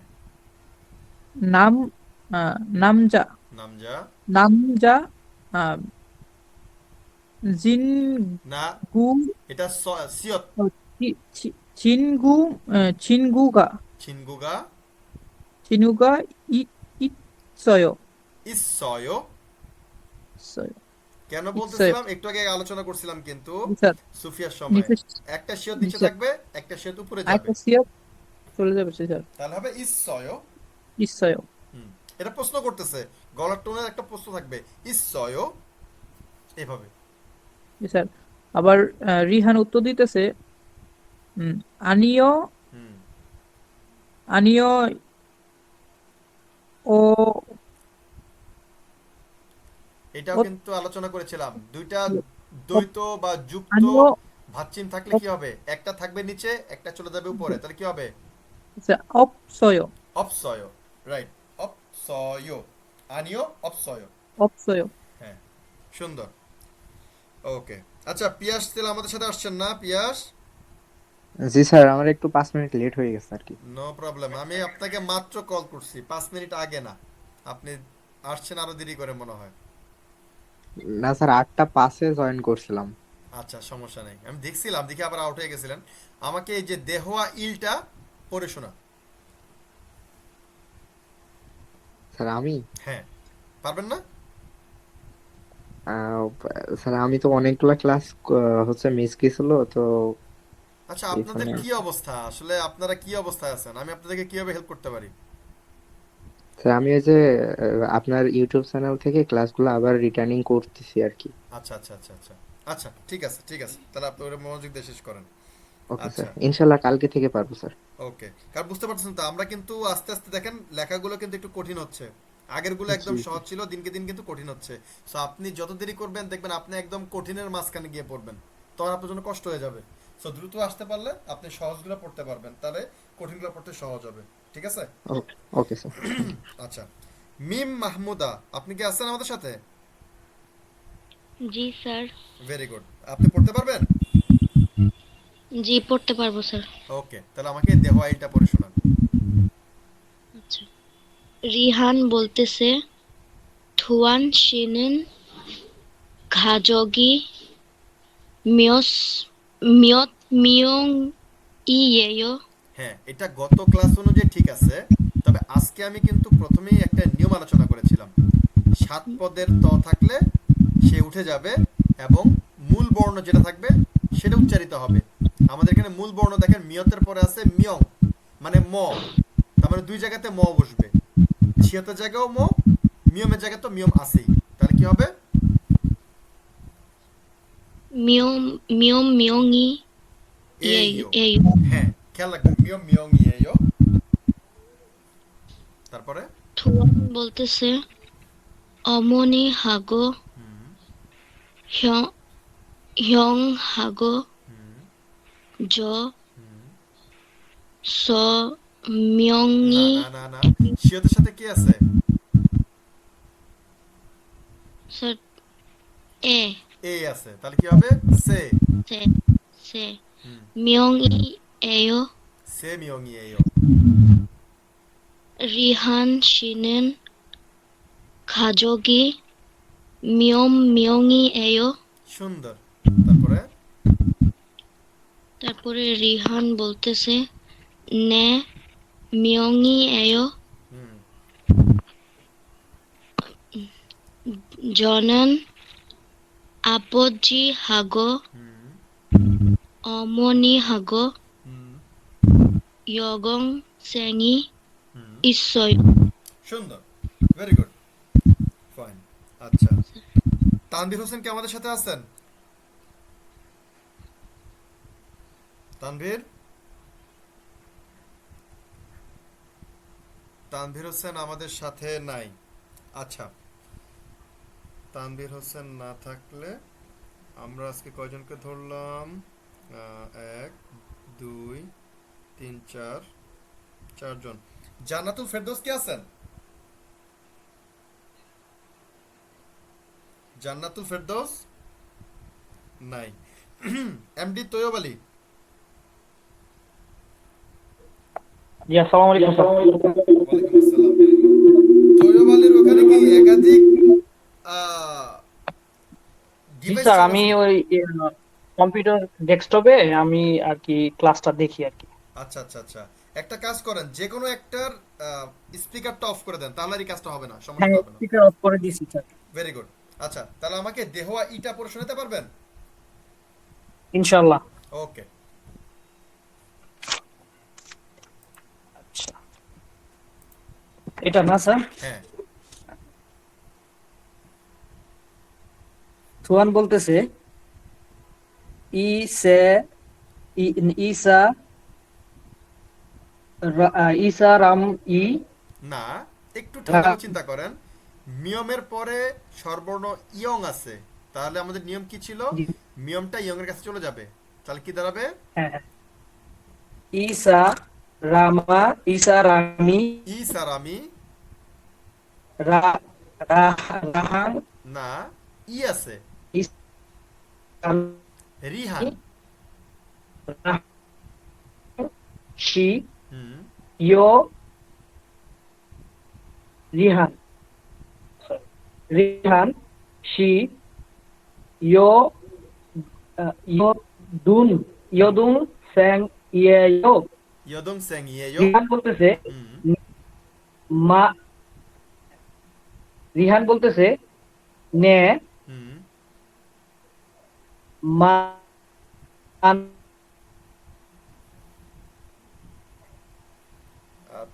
নাম নামজা নামজা। নামজা আহ, জিনগু না, এটা সিয়ত। চিনগু চিনগুগা ছিনগুগা। চিনুগা ই ইৎসয় ইসয়। ইৎসয় কেন ইৎসয় বলতেছিলাম, একটু আগে আলোচনা করছিলাম কিন্তু জি স্যার। সুফিয়ার সময়। নিচে একটা শিয়ত জি নিচে স্যার। থাকবে, একটা শিয়ত উপরে যাবে, আরেকটা সিয়ত চলে যাবে জি স্যার। তাহলে হবে ইসয়। ইৎসয় হুম। এটা প্রশ্ন করতেছে, গলার টোনের একটা প্রশ্ন থাকবে, ইসয়, এভাবে। জি স্যার। আবার রিহান উত্তর দিতেছে উম, আনিও হুম, আনিও ও এটাও ও কিন্তু আলোচনা করেছিলাম, দুইটা দ্বৈত বা যুক্ত আনিও ভাচ্চিম থাকলে কি হবে, একটা থাকবে নিচে একটা চলে যাবে উপরে, তাহলে কি হবে? আচ্ছা অপসয় অপসয়, রাইট, অপসয়, আনিও অপসয়। অপসয়। হ্যাঁ, সুন্দর। ওকে, আচ্ছা পিয়াস তাহলে আমাদের সাথে আসছেন না পিয়াস? জি স্যার, আমার একটু 5 মিনিট লেট হয়ে গেছে আর কি। নো প্রবলেম, আমি আপনাকে মাত্র কল করছি 5 মিনিট আগে না, আপনি আসছেন আরো দেরি করে মনে হয়। না স্যার, 8টা 5-এ জয়েন করছিলাম। আচ্ছা সমস্যা নেই, আমি দেখছিলাম দেখে আবার আউট হয়ে গেছিলেন। আমাকে এই যে দেহোয়া ইলটা পড়ে শোনা। স্যার আমি হ্যাঁ, পারবেন না? আহ, স্যার আমি তো অনেকগুলা ক্লাস হচ্ছে মিস গেছিল তো আচ্ছা এই আপনাদের জন্য। কি অবস্থা, আসলে আপনারা কি অবস্থায় আছেন, আমি আপনাদেরকে কিভাবে হেল্প করতে পারি? স্যার আমি ওই যে আপনার ইউটিউব চ্যানেল থেকে ক্লাসগুলো আবার রিটার্নিং করতেছি আর কি। আচ্ছা আচ্ছা আচ্ছা আচ্ছা, আচ্ছা ঠিক আছে ঠিক আছে, তাহলে আপনি ওটা মনোযোগ দিয়ে শেষ করেন। ওকে স্যার, আচ্ছা, ইনশাল্লাহ কালকে থেকে পারবো স্যার। ওকে, কারণ বুঝতে পারছেন তো আমরা কিন্তু আস্তে আস্তে দেখেন লেখাগুলো কিন্তু একটু কঠিন হচ্ছে, আগেরগুলো জি একদম জি। সহজ ছিল, দিনকে দিন কিন্তু কঠিন হচ্ছে। সো আপনি যত দেরি করবেন দেখবেন আপনি একদম কঠিনের মাঝখানে গিয়ে পড়বেন, তখন আপনার জন্য কষ্ট হয়ে যাবে। সো দ্রুত আসতে পারলে আপনি সহজগুলো পড়তে পারবেন, তাহলে কঠিনগুলো পড়তে সহজ হবে। ঠিক আছে? ওকে ওকে স্যার। আচ্ছা, মিম মাহমুদা, আপনি কি আছেন আমাদের সাথে? জি স্যার। ভেরি গুড, আপনি পড়তে পারবেন? জি পড়তে পারবো স্যার। ওকে, তাহলে আমাকে দেহ আইলটা পড়ে শোনান। আচ্ছা। রিহান বলতেছে থুয়ান শিনেন ঘাজগি মিয়স মিয়ত মিয়ং ইয়েয়। হ্যাঁ, এটা গত ক্লাস অনুযায়ী ঠিক আছে, তবে আজকে আমি কিন্তু প্রথমেই একটা নিয়ম আলোচনা করেছিলাম, সাত পদের ত থাকলে সে উঠে যাবে, এবং মূল বর্ণ যেটা থাকবে সেটা উচ্চারিত হবে। আমাদের এখানে মূল বর্ণ দেখেন মিয়তের পরে আছে মিয়ং, মানে ম, তার মানে দুই জায়গাতে ম বসবে, ছিয়তের জায়গাও ম, মিয়মের জায়গায় তো মিয়ম আছেই, তাহলে কি হবে? মিয়ম মিয়ম মিয়ংই এইও। ইয়েয়। হ্যাঁ, খেয়াল রাখবেন, মিয়ম মিয়ং ইয়েও। তারপরে থুয়ান বলতেছে অমনি হাগো হুম হ্য হ্যং হাগো হুম জ হুম, স না মিয়ংই। না না না, শিয়তের সাথে কি আছে? স্যার এ এ আছে, তাহলে কি হবে? সে। সে সে হুম, মিয়ংই এয়। সে মিয়ং ইয়েও। রিহান শিনেন খাজগি মিয়ম মিয়ংই এয়। সুন্দর। তারপরে তারপরে রিহান বলতেছে নে মিয়ংই এয়। হুম জনান আপজি হাগো হুম অমনি হাগো হুম ইয়গং সেঙি হুম, ইসয়। সুন্দর, ভেরি গুড, ফাইন। আচ্ছা, তানভীর হোসেন কি আমাদের সাথে আছেন? তানভীর, তানভীর হোসেন আমাদের সাথে নাই। আচ্ছা, তানভীর হোসেন না থাকলে আমরা আজকে কয়জনকে ধরলাম? এক, দুই, তিন, চার, চারজন। জান্নাতুল ফেরদৌস কি আছেন? জান্নাতুল ফেরদৌস নাই। এমডি তৈয়ব আলী, জি আসসালামু আলাইকুম স্যার। ওয়ালাইকুম আসসালাম। তৈয়ব আলীর ওখানে কি একাধিক জি ডিভাইস স্যার, আমি চলতেছে? ওই কম্পিউটার ডেস্কটপে আমি আর কি ক্লাসটা দেখি আর কি। আচ্ছা আচ্ছা আচ্ছা, একটা কাজ করেন, যে কোনো একটার স্পিকারটা অফ করে দেন, তাহলে আর এই কাজটা হবে না, হ্যাঁ, সমস্যাটা হবে না। স্পিকার অফ করে দিয়েছি স্যার। Very good. আচ্ছা, তাহলে আমাকে দেহোয়া ইটা পড়ে শোনাতে পারবেন? ইনশাআল্লাহ। ওকে। আচ্ছা, এটা না স্যার। হ্যাঁ, থুয়ান বলতেছে ইসে ইসা ইসা রাম ই না, একটু ঠান্ডা করে রা- চিন্তা করেন। মিয়মের পরে স্বরবর্ণ ইয়ং আছে, তাহলে আমাদের নিয়ম কি ছিল? জি, মিয়মটা ইয়ং এর কাছে চলে যাবে, তাহলে কি দাঁড়াবে? হ্যাঁ হ্যাঁ। ইসা রামা ইসা রামি ই সারামি, রা রাহান না, ই আছে, ইসা রিহান। শি হুম, ইয়ো রিহান রিহান শি ইয়ো ইয়ো দুন ইয়দুন স্যাং ইয়েয়ো। ইয়দং সেং ইয়েয়ো। রিহান বলতেছে হুম, মা রিহান বলতেছে নে হুম, মা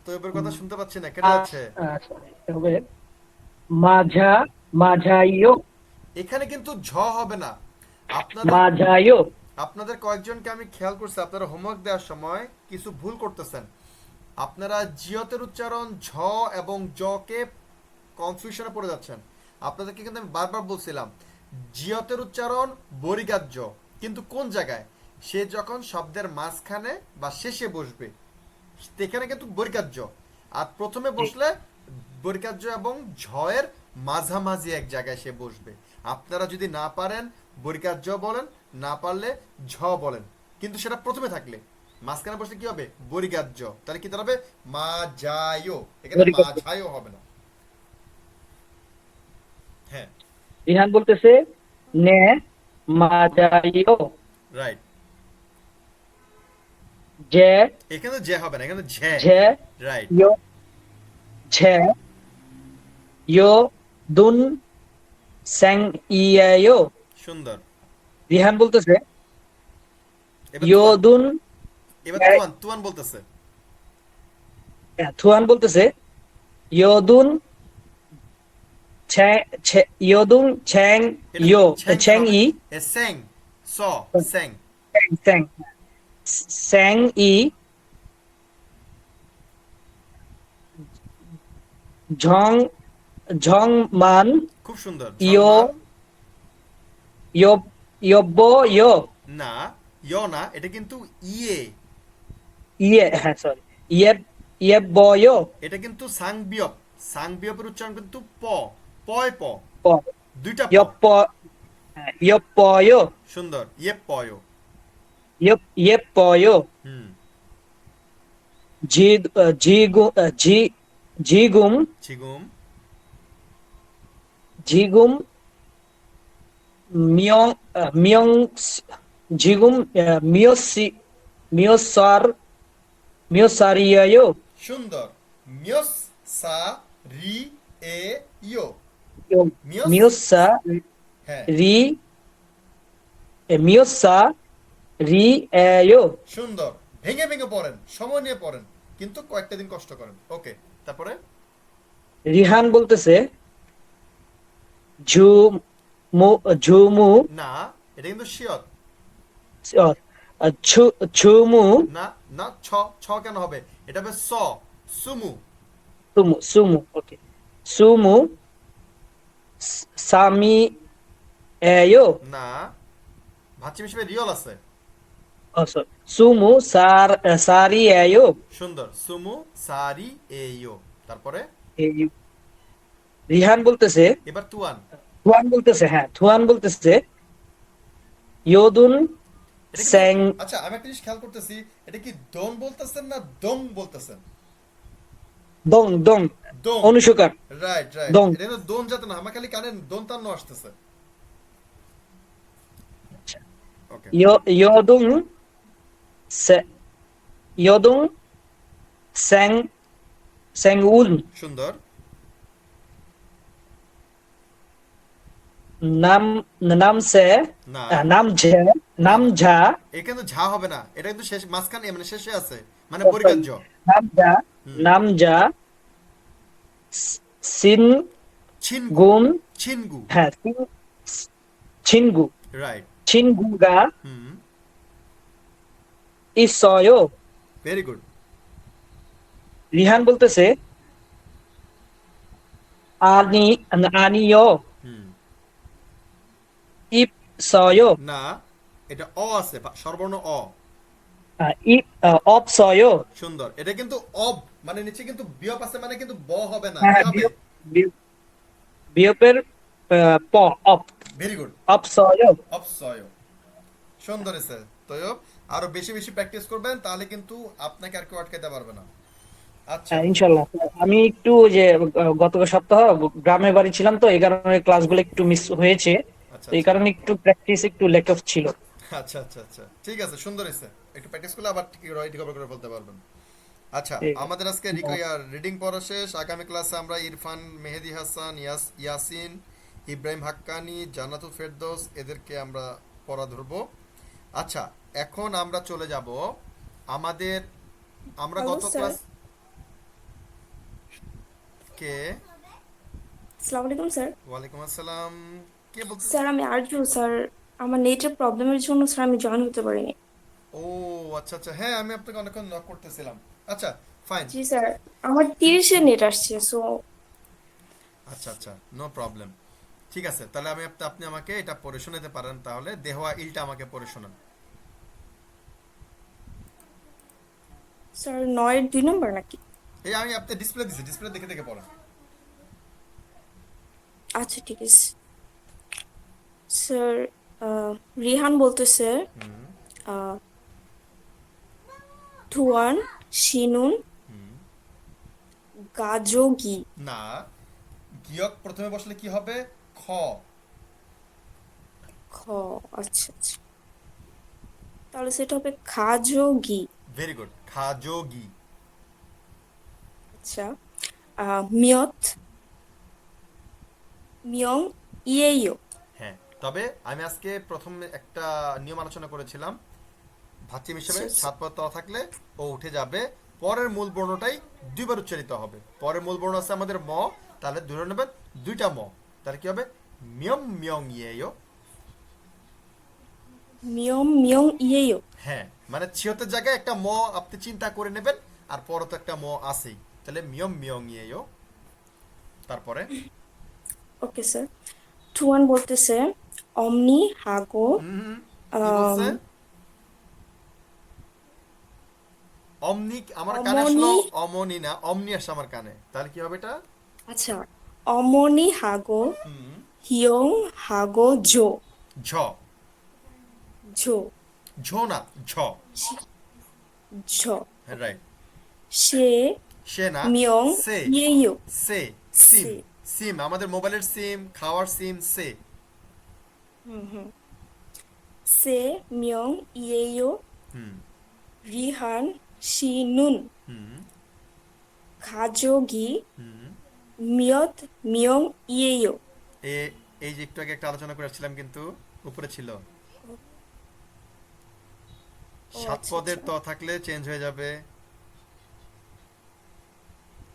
তো এবার কথা শুনতে পাচ্ছি না, কেটে যাচ্ছে। হবে মাঝা মাঝাইও এখানে কিন্তু ঝ হবে না। আপনাদের মাঝাইও। আপনাদের কয়েকজনকে আমি খেয়াল করছি, আপনারা হোমওয়ার্ক দেওয়ার সময় কিছু ভুল করতেছেন। আপনারা জিয়তের উচ্চারণ ঝ এবং জ কে কনফিউশনে পড়ে যাচ্ছেন। আপনাদেরকে কিন্তু আমি বারবার বলছিলাম, জিয়তের উচ্চারণ বরিগাহ্য, কিন্তু কোন জায়গায়? সে যখন শব্দের মাঝখানে বা শেষে বসবে, সেখানে কিন্তু বরিগাহ্য। আর প্রথমে বসলে বরিগাহ্য এবং ঝয়ের মাঝামাঝি এক জায়গায় সে বসবে। আপনারা যদি না পারেন বরিগাহ্য বলেন, না পারলে ঝ বলেন, কিন্তু সেটা প্রথমে থাকলে। মাঝখানে বসলে কি হবে? বরিগাহ্য। তাহলে কি দাঁড়াবে? মা যায়ও, এখানে মা ঝায়ও হবে না। হ্যাঁ, রিহান বলতেছে নে মাঝাইও রাইট। যে এখানে যে হবে না, এখানে ঝে। যে রাইট। ইয়ো ঝে ইয়ো দুন স্যাং ইয়েয়ো। সুন্দর। রিহান বলতেছে এবার ইয়ো তুয়ান, দুন এবার তুয়ান, তুয়ান বলতেছে। থুয়ান বলতেছে ইয়োদুন ইয়োদুন ছ্যাং এটা ইয়ো ছ্যাং ছ্যাং হবে। ই এ স্যাং, স, স্যাং। স্যাং স্যাং ই ঝং ঝং মান খুব সুন্দর। ইয়ো ঝলমান। ইয়ো ইয়ব্ব ইয়ো না, য় না, এটা কিন্তু ইয়ে। ইয়ে হ্যাঁ সরি ইয়েব ইয়েব্ব ইয়ো এটা কিন্তু সাংবিয়প। সাংবিয়পের উচ্চারণ কিন্তু প, পয় প, প দুইটা প। ইয়প্প ইয়প্প ইয়ো সুন্দর। ইয়ে পয়। ইয়েপ্প ইয়ো হুম, জি জি গু জি জিগুম ছিগুম। জিগুম মিয়ং মিয়ং জিগুম মিয়সি মিয়সার মিয়সারিয়ায়ো সুন্দর। মিয়স, সা, রি, এ, ইয়ো। মিয়স, মিয়সা হ্যাঁ, রি মিয়সা রি এয়ো। সুন্দর। ভেঙে ভেঙে পড়েন, সময় নিয়ে পড়েন, কিন্তু কয়েকটা দিন কষ্ট করেন। ওকে, তারপরে রিহান বলতেছে ঝু ঝুমু না, এটা কিন্তু শিয়ত। ঝুমু না, না, ছ, ছ কেন হবে? এটা হবে স, সুমু। সুমু সুমু ওকে সুমু সামি এয়ো না, ভাচ্চিম হিসেবে রিয়ল আছে। সুমু সারি এয়ো। সুন্দর। সুমু, সারি, এ, ইয়ো। তারপরে রিহান বলতেছে এবার তুয়ান। থুয়ান বলতেছে হ্যাঁ থুয়ান বলতেছে ইয়োদুন এটা স্যাং কিন্তু, আচ্ছা, আমি একটা জিনিস খেয়াল করতেছি, এটা কি দন বলতেছেন না দং বলতেছেন? দং দং দং। অনুশকার রাইট, রাইট। দং। এটা কিন্তু দন যাতে না, আমার খালি কানে দন তান্ন আসতেছে। ওকে, ইয়োদুং ইয়োদুং স্যাং স্যাংউন সুন্দর। নাম নামসে না, নামঝে না, না, নামঝা এটা কিন্তু ঝা হবে না, এটা কিন্তু শেষ, মাঝখানে, মানে শেষে আছে, মানে পরিকার্য। নামঝা হুম। নামঝা সিন ছিনগু, গুম ছিনগু। হ্যাঁ ছিনগু রাইট। 친구가 হুম, 있어요. Very good. রিহান বলতেছে আনি요. হুম, 있어요. না, এটা অ আছে, স্বরবর্ণ অ। 없어요. সুন্দর, এটা কিন্তু অব, মানে নিচে কিন্তু বিয়প আছে, মানে কিন্তু ব হবে না, কি হ্যাঁ, হবে? বিয়োগের প অপ ভেরি গুড, 없어요. অপসয়। সুন্দর স্যার তৈয়ব, আরো বেশি বেশি প্র্যাকটিস করবেন, তাহলে কিন্তু আপনাকে আর কেউ আটকাতে পারবে না। আচ্ছা, হ্যাঁ, ইনশাল্লাহ। আমি একটু ওই যে গত সপ্তাহ গ্রামের বাড়ি ছিলাম, তো এই কারণে ক্লাসগুলো একটু মিস হয়েছে। আচ্ছা, তো এই আচ্ছা, কারণে একটু প্র্যাকটিস একটু লেক অফ ছিল। আচ্ছা, আচ্ছা, আচ্ছা, ঠিক আছে, সুন্দর হয়েছে। একটু প্র্যাকটিস করলে আবার রিকভার করে ফেলতে পারবেন। আচ্ছা, ঠিক আছে। আমাদের আজকে রিডিং পড়া শেষ। আগামী ক্লাসে আমরা ইরফান, মেহেদি হাসান, ইয়াসিন, ইব্রাহিম হাক্কানি, জান্নাতুল ফেরদৌস এদেরকে আমরা পড়া ধরবো। আচ্ছা, এখন আমরা চলে যাব আমাদের, আমরা হ্যালো গত স্যার। ক্লাস কে, আসসালামু আলাইকুম স্যার। ওয়ালাইকুম আসসালাম, কে বলতে? স্যার আমি আরজু স্যার। আমার নেটের প্রবলেমের জন্য স্যার আমি জয়েন হতে পারিনি। ও আচ্ছা, আচ্ছা, হ্যাঁ আমি আপনাকে অনেকক্ষণ নক করতেছিলাম। আচ্ছা, ফাইন। জি স্যার, আমার 30-এ নেট আসছে, সো আচ্ছা, আচ্ছা, নো প্রবলেম। ঠিক আছে, তাহলে আপনি আমাকে এটা পড়ে শোনাতে পারেন, তাহলে দেহওয়া ইলটা আমাকে পড়ে শোনান। স্যার 9-এর 2 নম্বর নাকি? এই আমি আপনি ডিসপ্লে দিছি, ডিসপ্লে দেখে দেখে পড়েন। আচ্ছা ঠিক আছে স্যার। আহ, রিহান বলতেছে হুম, আহ, ধুয়ান শিনুন হুম, গাজোগি। না, গিয়ক প্রথমে বসলে কি হবে? খ। খ। আচ্ছা আচ্ছা, তাহলে সেটা হবে খাজোগি। Very good, খাজোগি। আচ্ছা, মিয়ত মিয়ং ইয়েইও। হ্যাঁ, তবে আমি আজকে প্রথমে একটা নিয়ম আলোচনা করেছিলাম, ভাচ্চিম হিসেবে আচ্ছা, আচ্ছা। সাত পদ ত থাকলে ও উঠে যাবে, পরের মূল বর্ণটাই দুইবার উচ্চারিত হবে। পরের মূল বর্ণ আছে আমাদের ম, তাহলে ধরে নেবেন দুইটা ম, তাহলে কি হবে? মিয়ম মিয়ং ইয়েও। মিয়ম মিয়ং ইয়েইও। হ্যাঁ, মানে ছিয়তের জায়গায় একটা ম আপনি চিন্তা করে নেবেন, আর পরে তো একটা ম আছেই, তাহলে মিয়ম মিয়ং ইয়েও। তারপরে ওকে স্যার। টুয়ান বলতেছে অমনি হাগো। কি বলছে? অমনি আমার কানে আসলো, অমনি। অমনি না, অমনি আসছে আমার কানে, তাহলে কি হবে এটা? আচ্ছা, অমনি হাগো হুম, হিয়ং হাগো জো। ঝ, জো। ঝো না, ঝ। ঝ। রাইট। সে সে না, মিয়ং সে, ইয়েইও। সে, সিম, সে। সিম আমাদের মোবাইলের সিম, খাওয়ার সিম, সে। সে মিয়ং ইয়েইও। হুম, রিহান শিনুন হুম, খাজোগি হুম। মিয়ত মিয়ং ইয়েইও। এ, এই যে একটু আগে একটা আলোচনা করে আসছিলাম, কিন্তু উপরে ছিল ও সাত আচ্ছা পদের আচ্ছা। ত থাকলে চেঞ্জ হয়ে যাবে,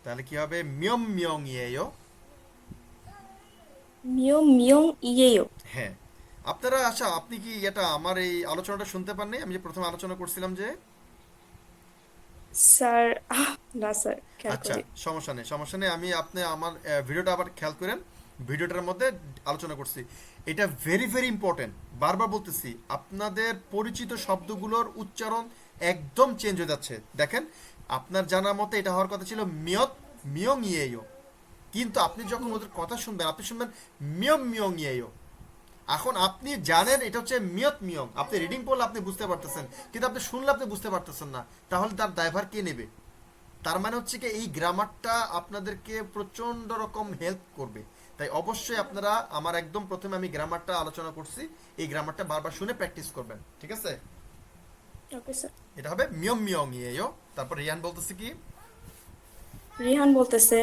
তাহলে কি হবে? মিয়ম মিয়ং ইয়েও। মিয়ং মিয়ং ইয়েইও। হ্যাঁ, আপনারা, আচ্ছা আপনি কি এটা আমার এই আলোচনাটা শুনতে পাননি? আমি যে প্রথমে আলোচনা করছিলাম যে, স্যার না স্যার, খেয়াল আচ্ছা, করি। সমস্যা নেই, সমস্যা নেই, আমি আপনি আমার ভিডিওটা আবার খেয়াল করেন, ভিডিওটার মধ্যে আলোচনা করছি। এটা ভেরি ভেরি ইম্পর্টেন্ট, বারবার বলতেছি, আপনাদের পরিচিত শব্দগুলোর উচ্চারণ একদম চেঞ্জ হয়ে যাচ্ছে। দেখেন, আপনার জানার মতে এটা হওয়ার কথা ছিল মিয়ত মিয়ং ইয়েও, কিন্তু আপনি যখন ওদের কথা শুনবেন, আপনি শুনবেন মিয়ম মিয়ং ইয়েও। এখন আপনি জানেন এটা হচ্ছে মিয়ত মিয়ং, আপনি রিডিং পড়লে আপনি বুঝতে পারতেছেন, কিন্তু আপনি শুনলে আপনি বুঝতে পারতেছেন না, তাহলে তার দায়ভার কে নেবে? তার মানে হচ্ছে কি, এই গ্রামারটা আপনাদেরকে প্রচন্ড রকম হেল্প করবে। তাই অবশ্যই আপনারা, আমার একদম প্রথমে আমি গ্রামারটা আলোচনা করছি, এই গ্রামারটা বারবার শুনে প্র্যাকটিস করবেন, ঠিক আছে? Okay sir. এটা হবে মিয়ম মিয়ং ইয়েও। তারপর রিয়ান বলতেছে কি? রিহান বলতেছে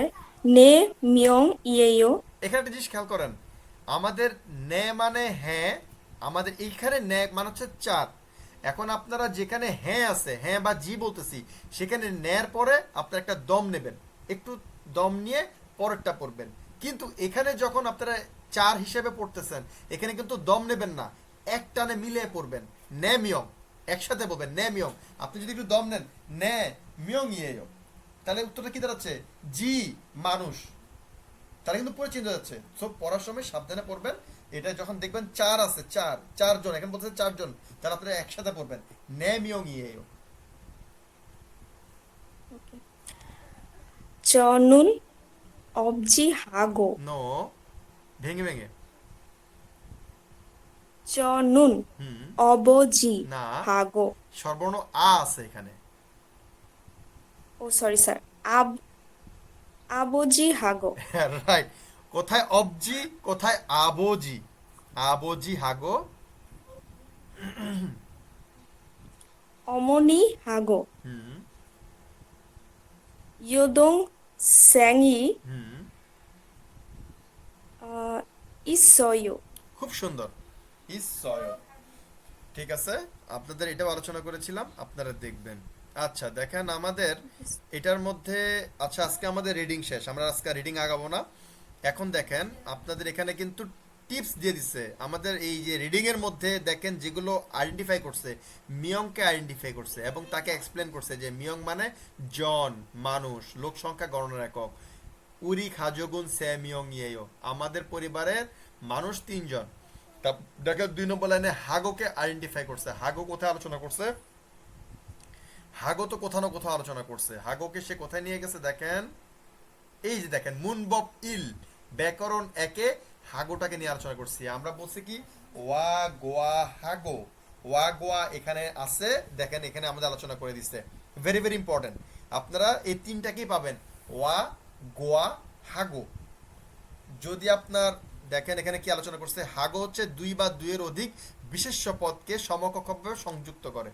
নে মিয়ং ইয়েইও। এখানে একটা জিনিস খেয়াল করেন, আমাদের নে মানে হ্যাঁ, আমাদের এইখানে নে মানে হচ্ছে চার। এখন আপনারা যেখানে হ্যাঁ আছে, হ্যাঁ বা জি বলতেছি, সেখানে ন্যার পরে আপনারা একটা দম নেবেন, একটু দম নিয়ে পরেরটা পড়বেন। কিন্তু এখানে যখন আপনারা চার হিসেবে পড়তেছেন, এখানে কিন্তু দম নেবেন না, এক টানে মিলে পড়বেন, নে মিয়ং, একসাথে বলবেন নে মিয়ং। আপনি যদি একটু দম নেন, নে মিয়ং ইয়েও, তাহলে উত্তরটা কি দাঁড়াচ্ছে? জি মানুষ। তাহলে কিন্তু পুরো চেঞ্জ হয়ে যাচ্ছে। সো পড়ার সময় সাবধানে পড়বেন। এটা যখন দেখবেন চার আছে, চারজন, এখন বলছে চারজন, তাহলে আপনারা একসাথে পড়বেন নে মিয়ং ইয়েও। জনুন অবজি হাগো। নো, ভেঙে ভেঙে। জনুন হুম, অবজি না, হাগো। স্বরবর্ণ আ আছে এখানে। ও সরি স্যার, আবজি হাগো। রাইট। কোথায় অবজি, কোথায় আবজি? আবজি হাগো। অমনি হাগো। হুম ইয়োদং স্যাংই হুম, ইসয়ো। খুব সুন্দর, ইসয়। ঠিক আছে, আপনাদের এটাও আলোচনা করেছিলাম, আপনারা দেখবেন। আচ্ছা দেখেন আমাদের এটার মধ্যে, আচ্ছা আজকে আমাদের রিডিং শেষ, আমরা আজকে রিডিং আগাবো না। এখন দেখেন আপনাদের এখানে কিন্তু টিপস দিয়ে দিচ্ছে আমাদের এই যে রিডিং এর মধ্যে। দেখেন যেগুলো আইডেন্টিফাই করছে, মিয়ংকে আইডেন্টিফাই করছে এবং তাকে এক্সপ্লেন করছে যে মিয়ং মানে জন, মানুষ, লোক সংখ্যা গণনার একক। উরি খাজগুন সে মিয়ং ইয়েও, আমাদের পরিবারের মানুষ 3 জন। দেখেন 2 নম্বর লাইনে হাগোকে আইডেন্টিফাই করছে। হাগো কোথায় আলোচনা করছে? হাগো তো কোথাও না কোথাও আলোচনা করছে। হাগোকে সে কোথায় নিয়ে গেছে দেখেন, এই যে দেখেন মুনবব ইল, ব্যাকরণ একে হাগোটাকে নিয়ে আলোচনা করছি। আমরা বলছি কি ওয়া গোয়া হাগো, ওয়া গোয়া এখানে আছে, দেখেন এখানে আমাদের আলোচনা করে দিচ্ছে। ভেরি ভেরি ইম্পর্টেন্ট, আপনারা এই 3টাকেই পাবেন, ওয়া গোয়া হাগো। যদি আপনার দেখেন এখানে কি আলোচনা করছে, হাগো হচ্ছে 2 বা 2 এর অধিক বিশেষ্য পদকে সমকক্ষভাবে সংযুক্ত করে।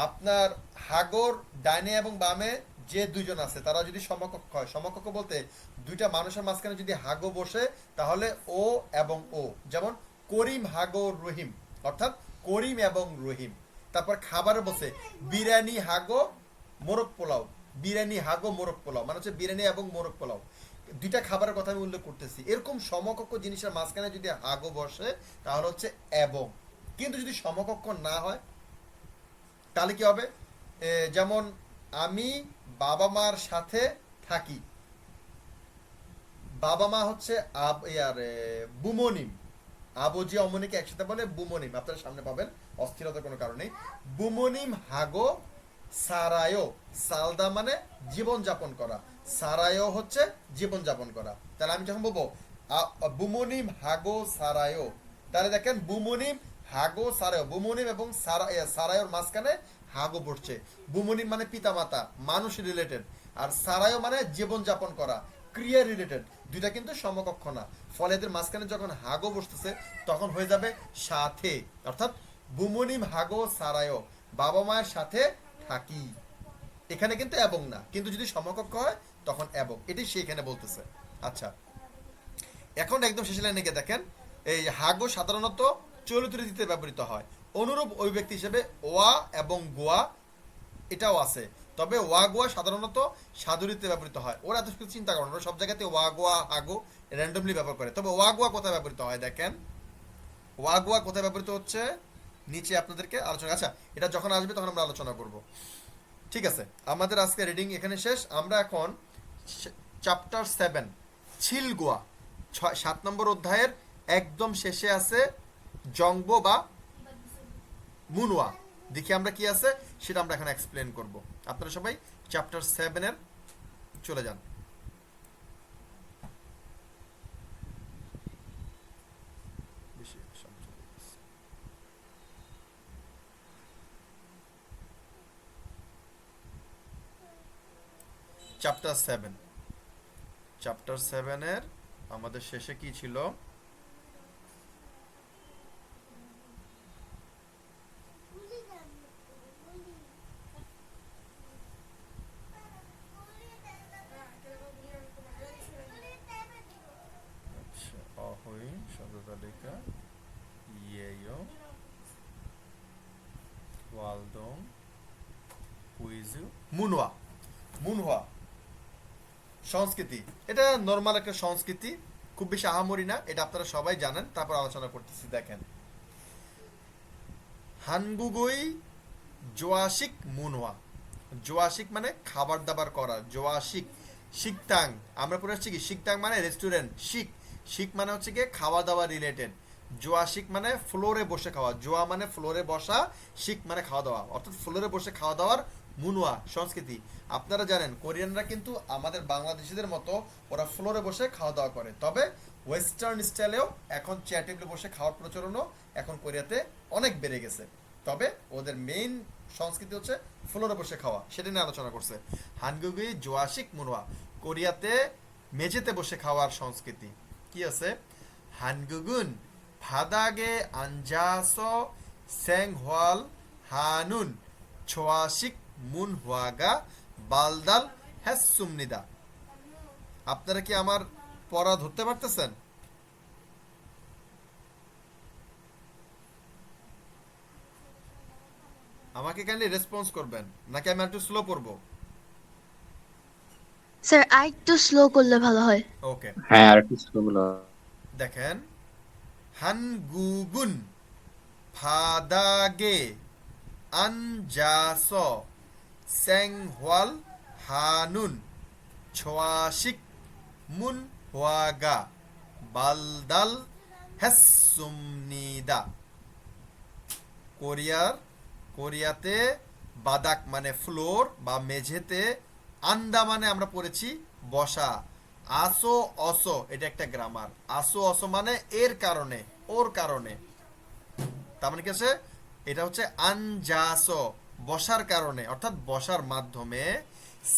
আপনার হাগোর ডাইনে এবং বামে যে 2 জন আছে তারা যদি সমকক্ষ হয়, সমকক্ষ বলতে 2টা মানুষের মাঝখানে যদি হাগো বসে তাহলে ও এবং ও, যেমন করিম হাগো রহিম, অর্থাৎ করিম এবং রহিম। তারপর খাবারে বসে বিরিয়ানি হাগো মোরগ পোলাও, বিরিয়ানি হাগো মোরগ পোলাও, মানে হচ্ছে বিরিয়ানি এবং মোরগ পোলাও, 2টা খাবারের কথা আমি উল্লেখ করতেছি। এরকম সমকক্ষ জিনিসের মাঝখানে যদি হাগো বসে তাহলে হচ্ছে এবং। কিন্তু যদি সমকক্ষ না হয় তাহলে কি হবে? যেমন আমি বাবা মার সাথে থাকি, বাবা মা হচ্ছে বুমনিম, আবজি অমনিকে একসাথে বলে বুমনিম, আপনারা সামনে পাবেন, অস্থিরতার কোনো কারণে। বুমনিম হাগো সারায়ো, সালদা মানে জীবন যাপন করা, সারায়ো হচ্ছে জীবন যাপন করা। তাহলে আমি যখন বলবো বুমনিম হাগো সারায়ো, তাহলে দেখেন বুমনিম হাগো সারায়ো, বুমনিম এবং সারায়োর মাঝখানে হাগো পড়ছে। বুমনিম মানে পিতামাতা, মানুষ রিলেটেড, আর সারায়ো মানে জীবন যাপন করা, ক্রিয়া রিলেটেড। 2টা কিন্তু সমকক্ষ না, ফলে এদের মাঝখানে যখন হাগো বসতেছে তখন হয়ে যাবে সাথে, অর্থাৎ বুমনিম হাগো সারায়ো, বাবা মায়ের সাথে থাকি। এখানে কিন্তু এবং না, কিন্তু যদি সমকক্ষ হয় তখন এবং, এটি সে এখানে বলতেছে। আচ্ছা এখন একদম শেষে লাইনে গিয়ে দেখেন, এই হাগো সাধারণত চলিত রীতিতে ব্যবহৃত হয়। অনুরূপ অভিব্যক্তি হিসেবে ওয়া এবং গোয়া এটাও আছে, তবে ওয়া গোয়া সাধারণত সাধুরীতে ব্যবহৃত হয়। ওরা এত কিছু চিন্তা করেন, ওরা সব জায়গাতে ওয়া গোয়া হাগো র্যান্ডমলি ব্যবহার করে। তবে ওয়া গোয়া কোথায় ব্যবহৃত হয় দেখেন, ওয়া গোয়া কোথায় ব্যবহৃত হচ্ছে নিচে আপনাদেরকে আলোচনা, আচ্ছা এটা যখন আসবে তখন আমরা আলোচনা করব। ঠিক আছে, আমাদের আজকে রিডিং এখানে শেষ। আমরা এখন চ্যাপ্টার 7 ছিল গোয়া 7 নম্বর অধ্যায়ের একদম শেষে আছে জংবো বা মুনওয়া। দেখি আমরা কি আছে সেটা আমরা এখন এক্সপ্লেন করব। আপনারা সবাই চ্যাপ্টার 7 এর চলে যান। চ্যাপ্টার 7 এর আমাদের শেষে কি ছিল? অহই শব্দ তালিকা ইয়েয়ো ওয়ালদং কুইজু মুনওয়া। মুনওয়া সংস্কৃতি, এটা নর্মাল একটা সংস্কৃতি, খুব বেশি আহামরি না, এটা আপনারা সবাই জানেন। তারপর আলোচনা করতেছি। দেখেন হানগুগুই জোয়াশিক মুনওয়া। জোয়াশিক মানে খাবার দাবার করা, জোয়াশিক। শিকতাং, আমরা পড়ে আসছি কি শিকতাং মানে রেস্টুরেন্ট, শিক শিক মানে হচ্ছে কি খাওয়া দাওয়া রিলেটেড। জোয়াশিক মানে ফ্লোরে বসে খাওয়া, জোয়া মানে ফ্লোরে বসা, শিক মানে খাওয়া দাওয়া, অর্থাৎ ফ্লোরে বসে খাওয়া দাওয়ার মুনওয়া সংস্কৃতি। আপনারা জানেন কোরিয়ানরা কিন্তু আমাদের বাংলাদেশিদের মতো ওরা ফ্লোরে বসে খাওয়া দাওয়া করে, তবে ওয়েস্টার্ন স্টাইলেও এখন চেয়ার টেবিলে বসে খাওয়ার প্রচলনও এখন কোরিয়াতে অনেক বেড়ে গেছে, তবে ওদের মেইন সংস্কৃতি হচ্ছে ফ্লোরে বসে খাওয়া, সেটা নিয়ে আলোচনা করছে। হানগুগি জোয়াশিক মুনওয়া, কোরিয়াতে মেঝেতে বসে খাওয়ার সংস্কৃতি। কি আছে? হানগুগুন 바닥에 앉아서 생활 하는 조아식 문화가 발달했습니다. আপনারা কি আমার পড়া ধরতে পারতেছেন? আমাকে কাইন্ডলি রেসপন্স করবেন, নাকি আমি একটু স্লো পড়বো? স্যার আরেকটু স্লো করলে ভালো হয়। ওকে, হ্যাঁ আর একটু slow বলো। দেখেন, 한국은 바닥에 앉아서 생활하는 조아식 문화가 발달했습니다. কোরিয়াতে বাদাক মানে ফ্লোর বা মেঝেতে, আন্দা মানে আমরা পড়েছি বসা, আসো অসো এটা একটা গ্রামার, আসো অসো মানে এর কারণে, ওর কারণে, তার মানে কি আছে? এটা হচ্ছে আনজাসো বসার কারণে, অর্থাৎ বসার মাধ্যমে।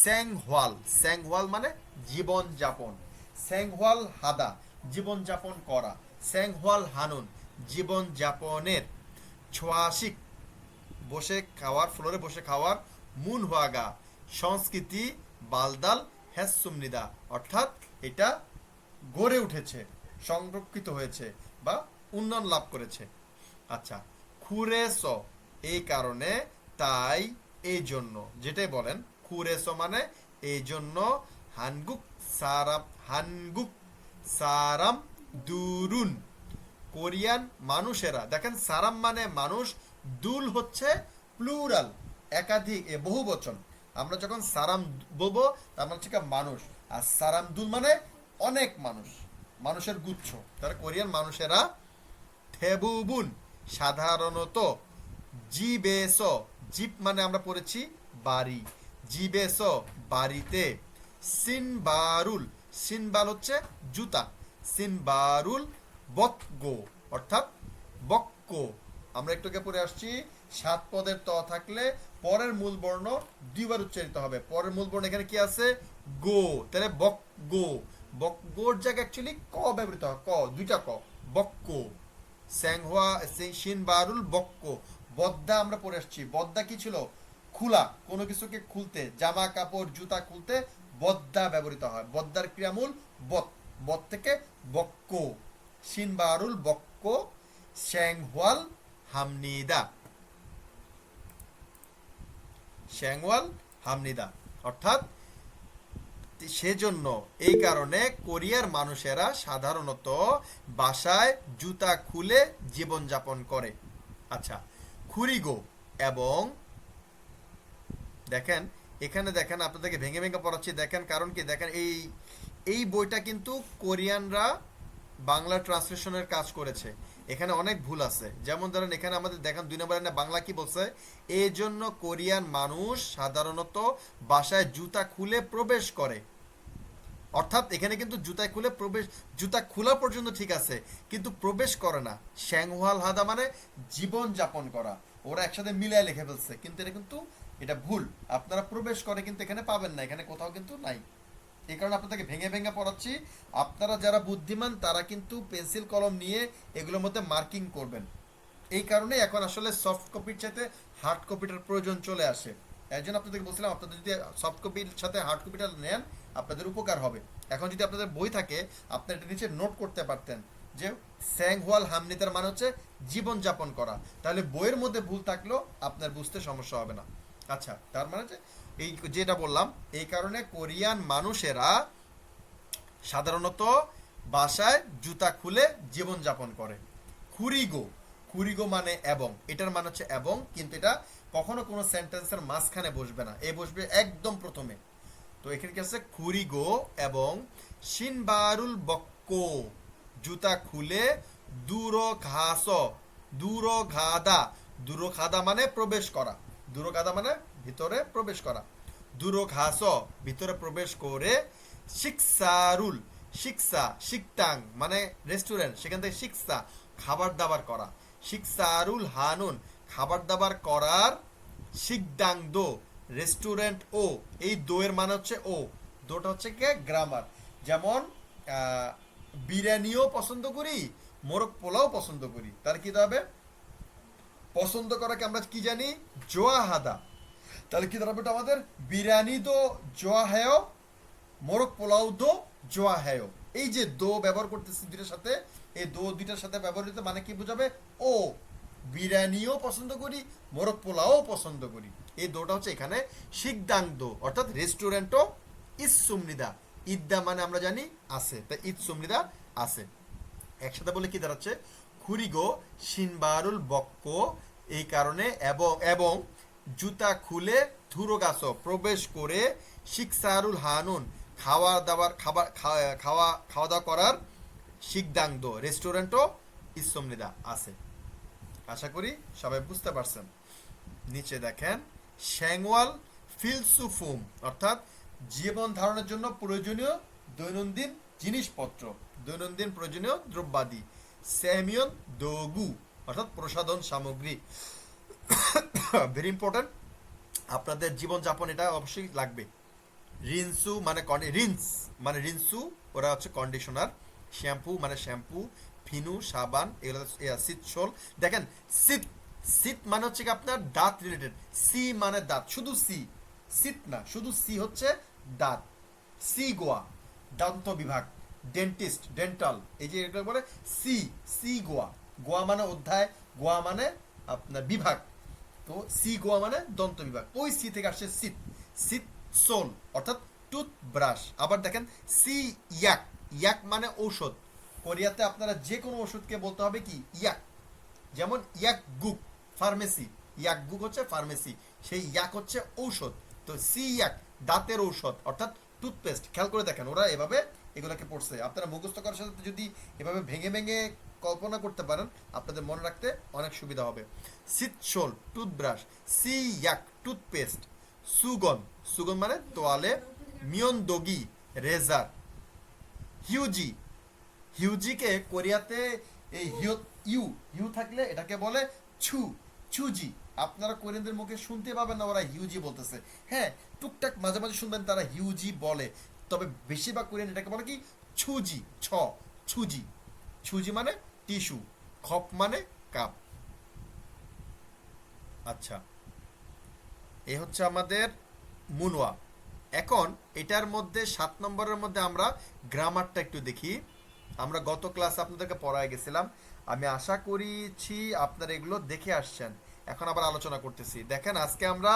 স্যাংহওয়াল, স্যাংহওয়াল মানে জীবন যাপন, স্যাংহওয়াল হাদা জীবন যাপন করা, স্যাংহওয়াল হানুন জীবন যাপনের, ছোয়াশিক বসে খাওয়ার, ফ্লোরে বসে খাওয়ার, মুন হোয়াগা সংস্কৃতি, বালদাল হ্যাসুমনিদা অর্থাৎ এটা গড়ে উঠেছে, সংরক্ষিত হয়েছে বা উন্নয়ন লাভ করেছে। আচ্ছা, খুরেস এই কারণে, তাই, এই জন্য, যেটাই বলেন খুরেস মানে এই জন্য। হানগুক সারাম দুরুন কোরিয়ান মানুষেরা, দেখেন সারাম মানে মানুষ, দুল হচ্ছে প্লুরাল একাধিক বহু বচন। আমরা যখন সারাম বলবো তার মানে হচ্ছে মানুষ, আর সারাম দুল মানে অনেক মানুষ, মানুষের গুচ্ছ। তারা কোরিয়ান মানুষেরা থেবুবুন সাধারণত, জিবেস জিপ মানে আমরা পড়েছি বাড়ি, জিবেস বাড়িতে, সিনবারুল সিনবাল হচ্ছে জুতা, সিনবারুল বক্গো অর্থাৎ বক্ক। আমরা একটু আগে পড়ে আসছি 7 পদের ত থাকলে পরের মূল বর্ণ দুইবার উচ্চারিত হবে। পরের মূল বর্ণ এখানে কি আছে? গো, তাহলে বক্গো, বক্গোর জায়গায় অ্যাকচুয়ালি ক ব্যবহৃত হয়, ক দুইটা ক, বক্কো। স্যাংহোয়া সিনবারুল বক্কো। বদ্দা আমরা পড়ে আসছি, বদ্দা কি ছিল? খোলা, কোনো কিছুকে খুলতে, জামা কাপড় জুতা খুলতে বদ্দা ব্যবহৃত হয়। বদ্দার ক্রিয়ামূল বত, বত থেকে বক্কো, সিনবারুল বক্কো, শ্যাংহওয়াল হামনিদা, শ্যাংওয়াল হামনিদা অর্থাৎ সেজন্য, এই কারণে কোরিয়ার মানুষেরা সাধারণত বাসায় জুতা খুলে জীবনযাপন করে। আচ্ছা, খুরিগো এবং দেখেন এখানে দেখেন আপনাদেরকে ভেঙে ভেঙে পড়াচ্ছি, দেখেন কারণ কি, দেখেন এই বইটা কিন্তু কোরিয়ানরা বাংলা ট্রান্সলেশনের কাজ করেছে, এখানে অনেক ভুল আছে। যেমন ধরেন এখানে আমাদের দেখেন 2 নম্বরে বাংলা কি বলছে, এই জন্য কোরিয়ান মানুষ সাধারণত বাসায় জুতা খুলে প্রবেশ করে, অর্থাৎ এখানে কিন্তু জুতায় খুলে প্রবেশ, জুতা খোলা পর্যন্ত ঠিক আছে কিন্তু প্রবেশ করে না। শ্যাংহওয়াল হাদা মানে জীবন যাপন করা, ওরা একসাথে মিলিয়ে লিখে ফেলছে, কিন্তু এটা কিন্তু এটা ভুল। আপনারা প্রবেশ করে কিন্তু এখানে পাবেন না, এখানে কোথাও কিন্তু নাই। এই কারণে আপনাদেরকে ভেঙে ভেঙে পড়াচ্ছি। আপনারা যারা বুদ্ধিমান তারা কিন্তু পেন্সিল কলম নিয়ে এগুলোর মধ্যে মার্কিং করবেন। এই কারণে এখন আসলে সফট কপির সাথে হার্ড কপিটার প্রয়োজন চলে আসে। এর জন্য আপনাদেরকে বলছিলাম আপনাদের যদি সফট কপির সাথে হার্ড কপিটা নেন আপনাদের উপকার হবে। এখন যদি আপনাদের বই থাকে আপনারা এটা নিচে নোট করতে পারতেন যে স্যাংহওয়াল হামনিদার মানে হচ্ছে জীবনযাপন করা, তাহলে বইয়ের মধ্যে ভুল থাকলেও আপনার বুঝতে সমস্যা হবে না। আচ্ছা, তার মানে এই যেটা বললাম, এই কারণে কোরিয়ান মানুষেরা সাধারণত বাসায় জুতা খুলে জীবনযাপন করে। খুরিগো, কুরিগো মানে এবং, এটার মানে হচ্ছে এবং, কিন্তু এটা কখনো কোনো সেন্টেন্সের মাঝখানে বসবে না, এ বসবে একদম প্রথমে। তো এখানে কি আছে, কুরিগো এবং শিনবারুল বক্কো, জুতা খুলে দূরো ঘাস, দূরো ঘাদা, দূরো খাদা মানে প্রবেশ করা, দূরো খাদা মানে ভিতরে প্রবেশ করা, দূরো ঘাস ভিতরে প্রবেশ করে, শিকসারুল, শিকসা শিকটাং মানে রেস্টুরেন্ট, সেখান থেকে শিকসা খাবার দাবার করা, শিকসারুল হানুন খাবার দাবার করার, শিকদাং দো রেস্টুরেন্ট ও, এই দো এর মানে হচ্ছে ও, দোটা হচ্ছে কি গ্রামার। যেমন বিরিয়ানিও পছন্দ করি, মোরগ পোলাও পছন্দ করি, তার কি হবে, পছন্দ করাকে আমরা কি জানি, জোয়া হাদা, তাহলে কি দাঁড়াবে এটা আমাদের, বিরিয়ানি দো জোয়া হ্যায়, মোরগ পোলাও দো জোয়া হ্যায়। এই যে দো ব্যবহার করতেছি দুইটার সাথে, এই দো দুইটার সাথে ব্যবহৃত মানে কি বোঝাবে, ও বিরিয়ানিও পছন্দ করি, মোরগ পোলাও পছন্দ করি, এই দোটা হচ্ছে এখানে শিকদাং দো, অর্থাৎ রেস্টুরেন্টও ইসুমনিদা, ইদ্দা মানে আমরা জানি আছে, তাই ঈদ সুমনিদা আছে, একসাথে বলে কি দাঁড়াচ্ছে, খুরিগো শিনবারুল বক্ক, এই কারণে এবং এবং জুতা খুলে ধুরো গাছ প্রবেশ করে, শিকসারুল হানুন খাওয়া দাওয়ার খাওয়া দাওয়া করার, শিকদাং দো রেস্টুরেন্টও ইসুমনিদা আছে। আশা করি সবাই বুঝতে পারছেন। নিচে দেখেন, শ্যাংওয়াল ফিলসুফুম অর্থাৎ জীবন ধারণের জন্য প্রয়োজনীয় দৈনন্দিন জিনিসপত্র, দৈনন্দিন প্রয়োজনীয় দ্রব্যাদি, স্যামিয়ন দোগু অর্থাৎ প্রসাধন সামগ্রী। ভেরি ইম্পর্টেন্ট, আপনাদের জীবনযাপন এটা অবশ্যই লাগবে। রিনসু মানে রিন্স মানে রিনসু, ওরা হচ্ছে কন্ডিশনার, শ্যাম্পু মানে শ্যাম্পু, ফিনু সাবান, এগুলো শীতশোল। দেখেন শীত, শীত মানে হচ্ছে কি আপনার দাঁত রিলেটেড, সি মানে দাঁত, শুধু সি, শীত না শুধু সি হচ্ছে দাঁত, সি গোয়া দন্ত বিভাগ, ডেন্টিস্ট ডেন্টাল, এই যে এগুলো বলে সি, সি গোয়া, গোয়া মানে অধ্যায়, গোয়া মানে আপনার বিভাগ, তো সি গোয়া মানে দন্ত বিভাগ, ওই সি থেকে আসছে শীত, শীত সোল অর্থাৎ টুথব্রাশ। আবার দেখেন সি ইয়াক, ইয়াক মানে ঔষধ, কোরিয়াতে আপনারা যে কোনো ওষুধকে বলতে হবে কি ইয়াক, যেমন ইয়াক গুক ফার্মেসি, ইয়াক গুক হচ্ছে ফার্মেসি, সেই ইয়াক হচ্ছে ঔষধ, তো সি ইয়াক দাঁতের ঔষধ অর্থাৎ টুথপেস্ট। খেয়াল করে দেখেন ওরা এভাবে এগুলোকে পড়ছে, আপনারা মুখস্থ করার সাথে যদি এভাবে ভেঙে ভেঙে কল্পনা করতে পারেন আপনাদের মনে রাখতে অনেক সুবিধা হবে। সিটশোল টুথব্রাশ, সি ইয়াক টুথপেস্ট, সুগন, সুগন মানে তোয়ালে, মিয়নদোগি রেজার, হিউজি, হিউজিকে কোরিয়াতে এই ইউ ইউ থাকলে এটাকে বলে ছু, ছুজি। আপনারা কোরিয়ানদের মুখে শুনতে পাবেন না ওরা হিউজি বলতেছে, হ্যাঁ টুকটাক মাঝে মাঝে শুনবেন তারা হিউজি বলে, তবে বেশিরভাগ কোরিয়ান এটাকে বলে কি ছুজি, ছুজি, ছুজি মানে টিস্যু, খপ মানে কাপ। আচ্ছা, এ হচ্ছে আমাদের মুনওয়া। এখন এটার মধ্যে 7 নম্বরের মধ্যে আমরা গ্রামারটা একটু দেখি। আমরা গত ক্লাসে আপনাদেরকে পড়ায় গেছিলাম, আমি আশা করেছি আপনারা এগুলো দেখে আসছেন, এখন আবার আলোচনা করতেছি। দেখেন আজকে আমরা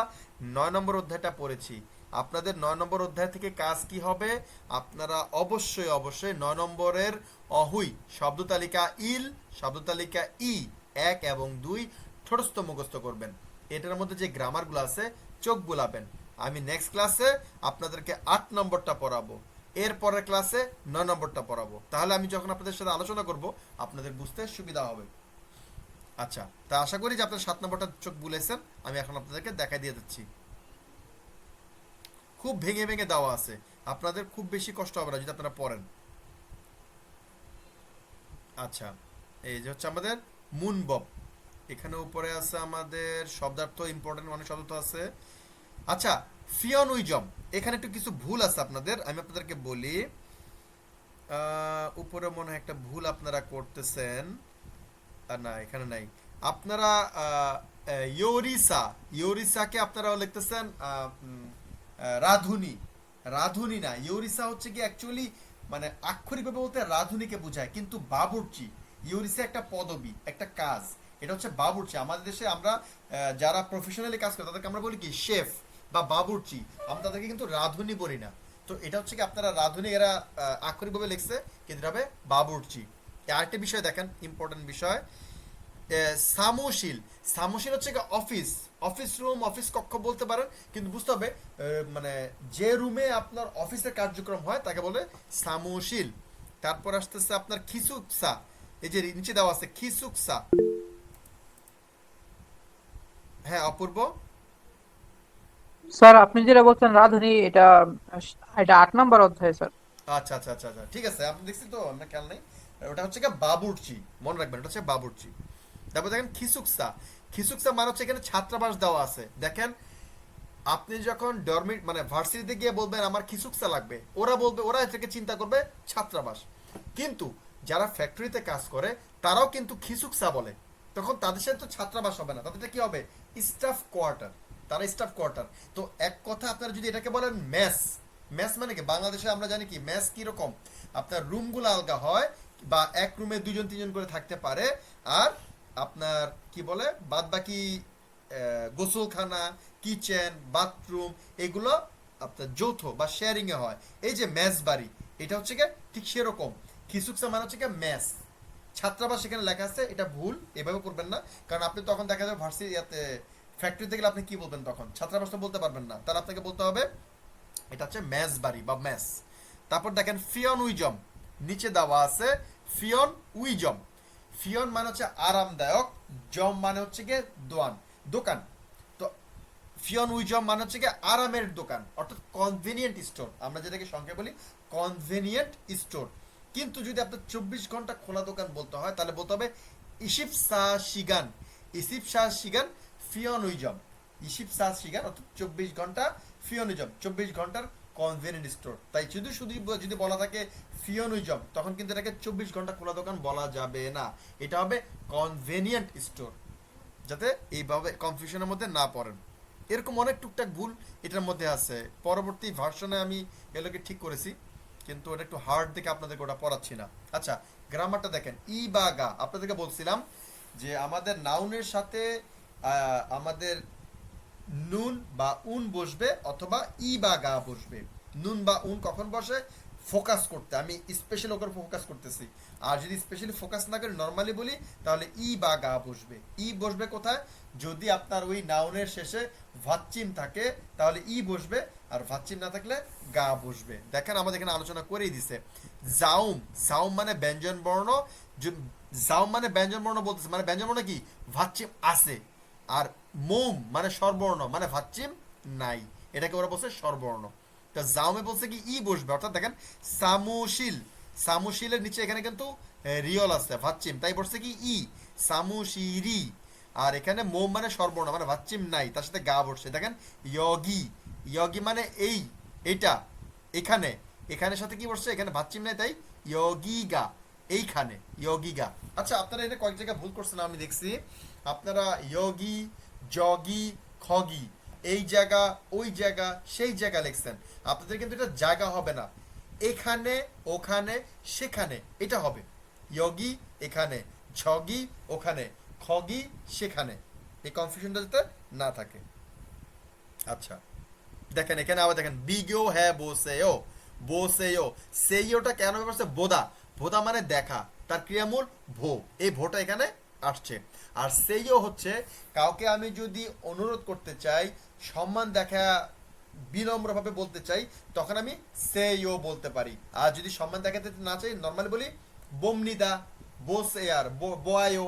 9 নম্বর অধ্যায়টা পড়েছি, আপনাদের 9 নম্বর অধ্যায় থেকে কাজ কি হবে, আপনারা অবশ্যই অবশ্যই 9 নম্বরের অহুই শব্দ তালিকা ইল, শব্দ তালিকা ই 1 এবং 2 ঠোঁটস্থ মুখস্থ করবেন। এটার মধ্যে যে গ্রামারগুলো আছে চোখ বুলাবেন। আমি নেক্সট ক্লাসে আপনাদেরকে 8 নম্বরটা পড়াবো, এর পরের ক্লাসে 9 নম্বরটা পড়াবো, তাহলে আমি যখন আপনাদের সাথে আলোচনা করব আপনাদের বুঝতে সুবিধা হবে। আচ্ছা, তা আশা করি যে আপনারা 7 নম্বরটা চোখ বুলেছেন, আমি এখন আপনাদেরকে দেখাই দিয়ে দিচ্ছি। খুব ভেঙে ভেঙে দেওয়া আছে, আপনাদের খুব বেশি কষ্ট হবে না যদি আপনারা পড়েন। আচ্ছা, এই যে হচ্ছে আমাদের মুনবব, এখানে উপরে আছে আমাদের শব্দার্থ, ইম্পর্টেন্ট অনেক শব্দ আছে। আচ্ছা, ফিয়নুইজম, এখানে একটু কিছু ভুল আছে আপনাদের, আমি আপনাদেরকে বলি। উপরে মনে হয় একটা ভুল আপনারা করতেছেন, না এখানে নাই। আপনারা ইয়োরিসা, ইয়োরিসাকে আপনারা লিখতেছেন রাধুনি, রাধুনি না, ইয়োরিসা হচ্ছে কি অ্যাকচুয়ালি মানে আক্ষরিকভাবে বলতে রাধুনিকে বোঝায়, কিন্তু বাবুর্চি, ইয়োরিসা একটা পদবি, একটা কাজ, এটা হচ্ছে বাবুর্চি। আমাদের দেশে আমরা যারা প্রফেশনালি কাজ করে তাদেরকে আমরা বলি কি শেফ বা বাবুর্চি, আমরা তাদেরকে কিন্তু রাধুনি বলি না। তো এটা হচ্ছে কি আপনারা রাধুনি এরা আক্ষরিকভাবে লিখছে, কিন্তু এটা হবে বাবুর্চি। আরেকটা বিষয় দেখেন, ইম্পর্টেন্ট বিষয়, সামুশীল, সামুশীল হচ্ছে কি অফিস, অফিস রুম, অফিস কক্ষ বলতে পারেন, কিন্তু বুঝতে হবে মানে যে রুমে আপনার অফিসের কার্যক্রম হয় তাকে বলে সামুশীল। তারপর আসতেছে আপনার খিসুকসা, এই যে নিচে দেওয়া আছে খিসুকসা। হ্যাঁ অপূর্ব। স্যার আপনি যেটা বলছেন রাঁধুনি, এটা এটা 8 নম্বর অধ্যায় স্যার। আচ্ছা আচ্ছা আচ্ছা আচ্ছা, ঠিক আছে, আপনি দেখছি তো, আমরা খেয়াল নেই। ওটা হচ্ছে কি বাবুর্চি, মনে রাখবেন এটা হচ্ছে বাবুর্চি। তারপর দেখেন খিসুকসা, খিসুকসা মানে হচ্ছে এখানে ছাত্রাবাস দেওয়া আছে। দেখেন আপনি যখন ডরমিট মানে ভার্সিটিতে গিয়ে বলবেন আমার খিসুকসা লাগবে, ওরা বলবে, ওরা এটাকে চিন্তা করবে ছাত্রাবাস। কিন্তু যারা ফ্যাক্টরিতে কাজ করে তারাও কিন্তু খিসুকসা বলে, তখন তাদের সাথে তো ছাত্রাবাস হবে না, তাদেরটা কি হবে, স্টাফ কোয়ার্টার, তারা স্টাফ কোয়ার্টার। তো এক কথা আপনারা যদি এটাকে বলেন মেস, মেস মানে কি, বাংলাদেশে আমরা জানি কি মেস কি রকম, আপনার রুমগুলো আলগা হয়, বা এক রুমে 2 জন 3 জন করে থাকতে পারে, আর আপনার কি বলে বাদ বাকি গোসলখানা, কিচেন, বাথরুম এগুলো আপনার যৌথ বা শেয়ারিং এ হয়। এই যে মেস বাড়ি, এটা হচ্ছে কি ঠিক সেরকম। খিসুকসা মানে হচ্ছে কি মেস। ছাত্রাবাস এখানে লেখা আছে, এটা ভুল, এভাবে করবেন না, কারণ আপনি তখন দেখা যাবে ভার্সিটি ফ্যাক্টরিতে গেলে আপনি কি বলবেন, তখন ছাত্রাবাস তো বলতে পারবেন না, তাহলে আপনাকে বলতে হবে এটা হচ্ছে মেস বাড়ি বা মেস। তারপর দেখেন ফিয়ন উইজম, নিচে দেওয়া আছে ফিয়ন উইজম। ফিয়ন মানে হচ্ছে আরামদায়ক, জম মানে হচ্ছে গিয়ে দোকান। তো ফিয়ন উইজম মানে হচ্ছে গিয়ে আরামের দোকান, অর্থাৎ কনভেনিয়েন্ট স্টোর, আমরা যেটাকে সংখ্যা বলি কনভেনিয়েন্ট স্টোর। কিন্তু যদি আপনার 24 ঘন্টা খোলা দোকান বলতে হয় তাহলে বলতে হবে ইসিপ সা শিগান, ইসিপ সা শিগান ফিয়ন উইজম, ইসিপ সা শিগান অর্থাৎ 24 ঘন্টা ফিয়নিজম, 24 ঘন্টার কনভেনিয়েন্ট স্টোর। তাই শুধু শুধু যদি বলা থাকে ফিয়নিজম, তখন কিন্তু এটাকে 24 ঘন্টা খোলা দোকান বলা যাবে না, এটা হবে কনভেনিয়েন্ট স্টোর, যাতে এইভাবে কনফিউশনের মধ্যে না পড়েন। এরকম অনেক টুকটাক ভুল এটার মধ্যে আছে, পরবর্তী ভার্সনে আমি এগুলোকে ঠিক করেছি, কিন্তু ওটা একটু হার্ড দেখে আপনাদেরকে ওটা পড়াচ্ছি না। আচ্ছা গ্রামারটা দেখেন, ই বা গা, আপনাদেরকে বলছিলাম যে আমাদের নাউনের সাথে আমাদের নুন বা উন বসবে, অথবা ই বা গা বসবে। নুন বা উন কখন বসে, ফোকাস করতে, আমি স্পেশাল ওপর ফোকাস করতেছি। আর যদি স্পেশালি ফোকাস না করে নর্মালি বলি, তাহলে ই বা গা বসবে। ই বসবে কোথায়, যদি আপনার ওই নাউনের শেষে ভাচ্চিম থাকে তাহলে ই বসবে, আর ভাচ্চিম না থাকলে গা বসবে। দেখেন আমাদের এখানে আলোচনা করেই দিছে। জাউম, জাউম মানে ব্যঞ্জন বর্ণ, জাউম মানে ব্যঞ্জন বর্ণ বলতেছে, মানে ব্যঞ্জন বর্ণ কি, ভাচ্চিম আছে। আর মোম মানে স্বরবর্ণ, মানে ভাচ্চিম নাই, এটাকে ওরা বলছে স্বরবর্ণ। তা জাউমে বলছে কি ই বসবে, অর্থাৎ দেখেন সামুশীল, সামুশীলের নিচে এখানে কিন্তু রিয়ল আছে ভাচ্চিম, তাই বলছে কি ই, সামুশিরি। আর এখানে মোম মানে স্বরবর্ণ, মানে ভাচ্চিম নাই, তার সাথে গা বসছে। দেখেন ইয়গি, ইয়গি মানে এই, এটা, এখানে, এখানের সাথে কি বসছে, এখানে ভাচ্চিম নাই, তাই ইয়গিগা, এইখানে ইয়গিগা। আচ্ছা আপনারা এটা কয়েক জায়গায় ভুল করছেন আমি দেখছি, আপনারা ইয়গি, জগি, খগি, এই জায়গা, ওই জায়গা, সেই জায়গা লিখছেন, আপনাদের কিন্তু এটা জায়গা হবে না, এখানে, ওখানে, সেখানে, এটা হবে ইয়গি এখানে, ঝগি ওখানে, খগি সেখানে, এই কনফিউশনটা যাতে না থাকে। আচ্ছা দেখেন এখানে আবার দেখেন বিগো হ্যাঁ বোসেও, বোসেও, সেইওটা কেন ব্যবহার, বোদা, বোদা মানে দেখা, তার ক্রিয়ামূল ভো, এই ভোটা এখানে আসছে। আর সেইও হচ্ছে কাউকে আমি যদি অনুরোধ করতে চাই, সম্মান দেখা, বিনম্রভাবে বলতে চাই, তখন আমি সেইও বলতে পারি। আর যদি সম্মান দেখাতে না চাই, নর্মালি বলি বোমনিদা, বোসেয়ার, বোয়ায়ো,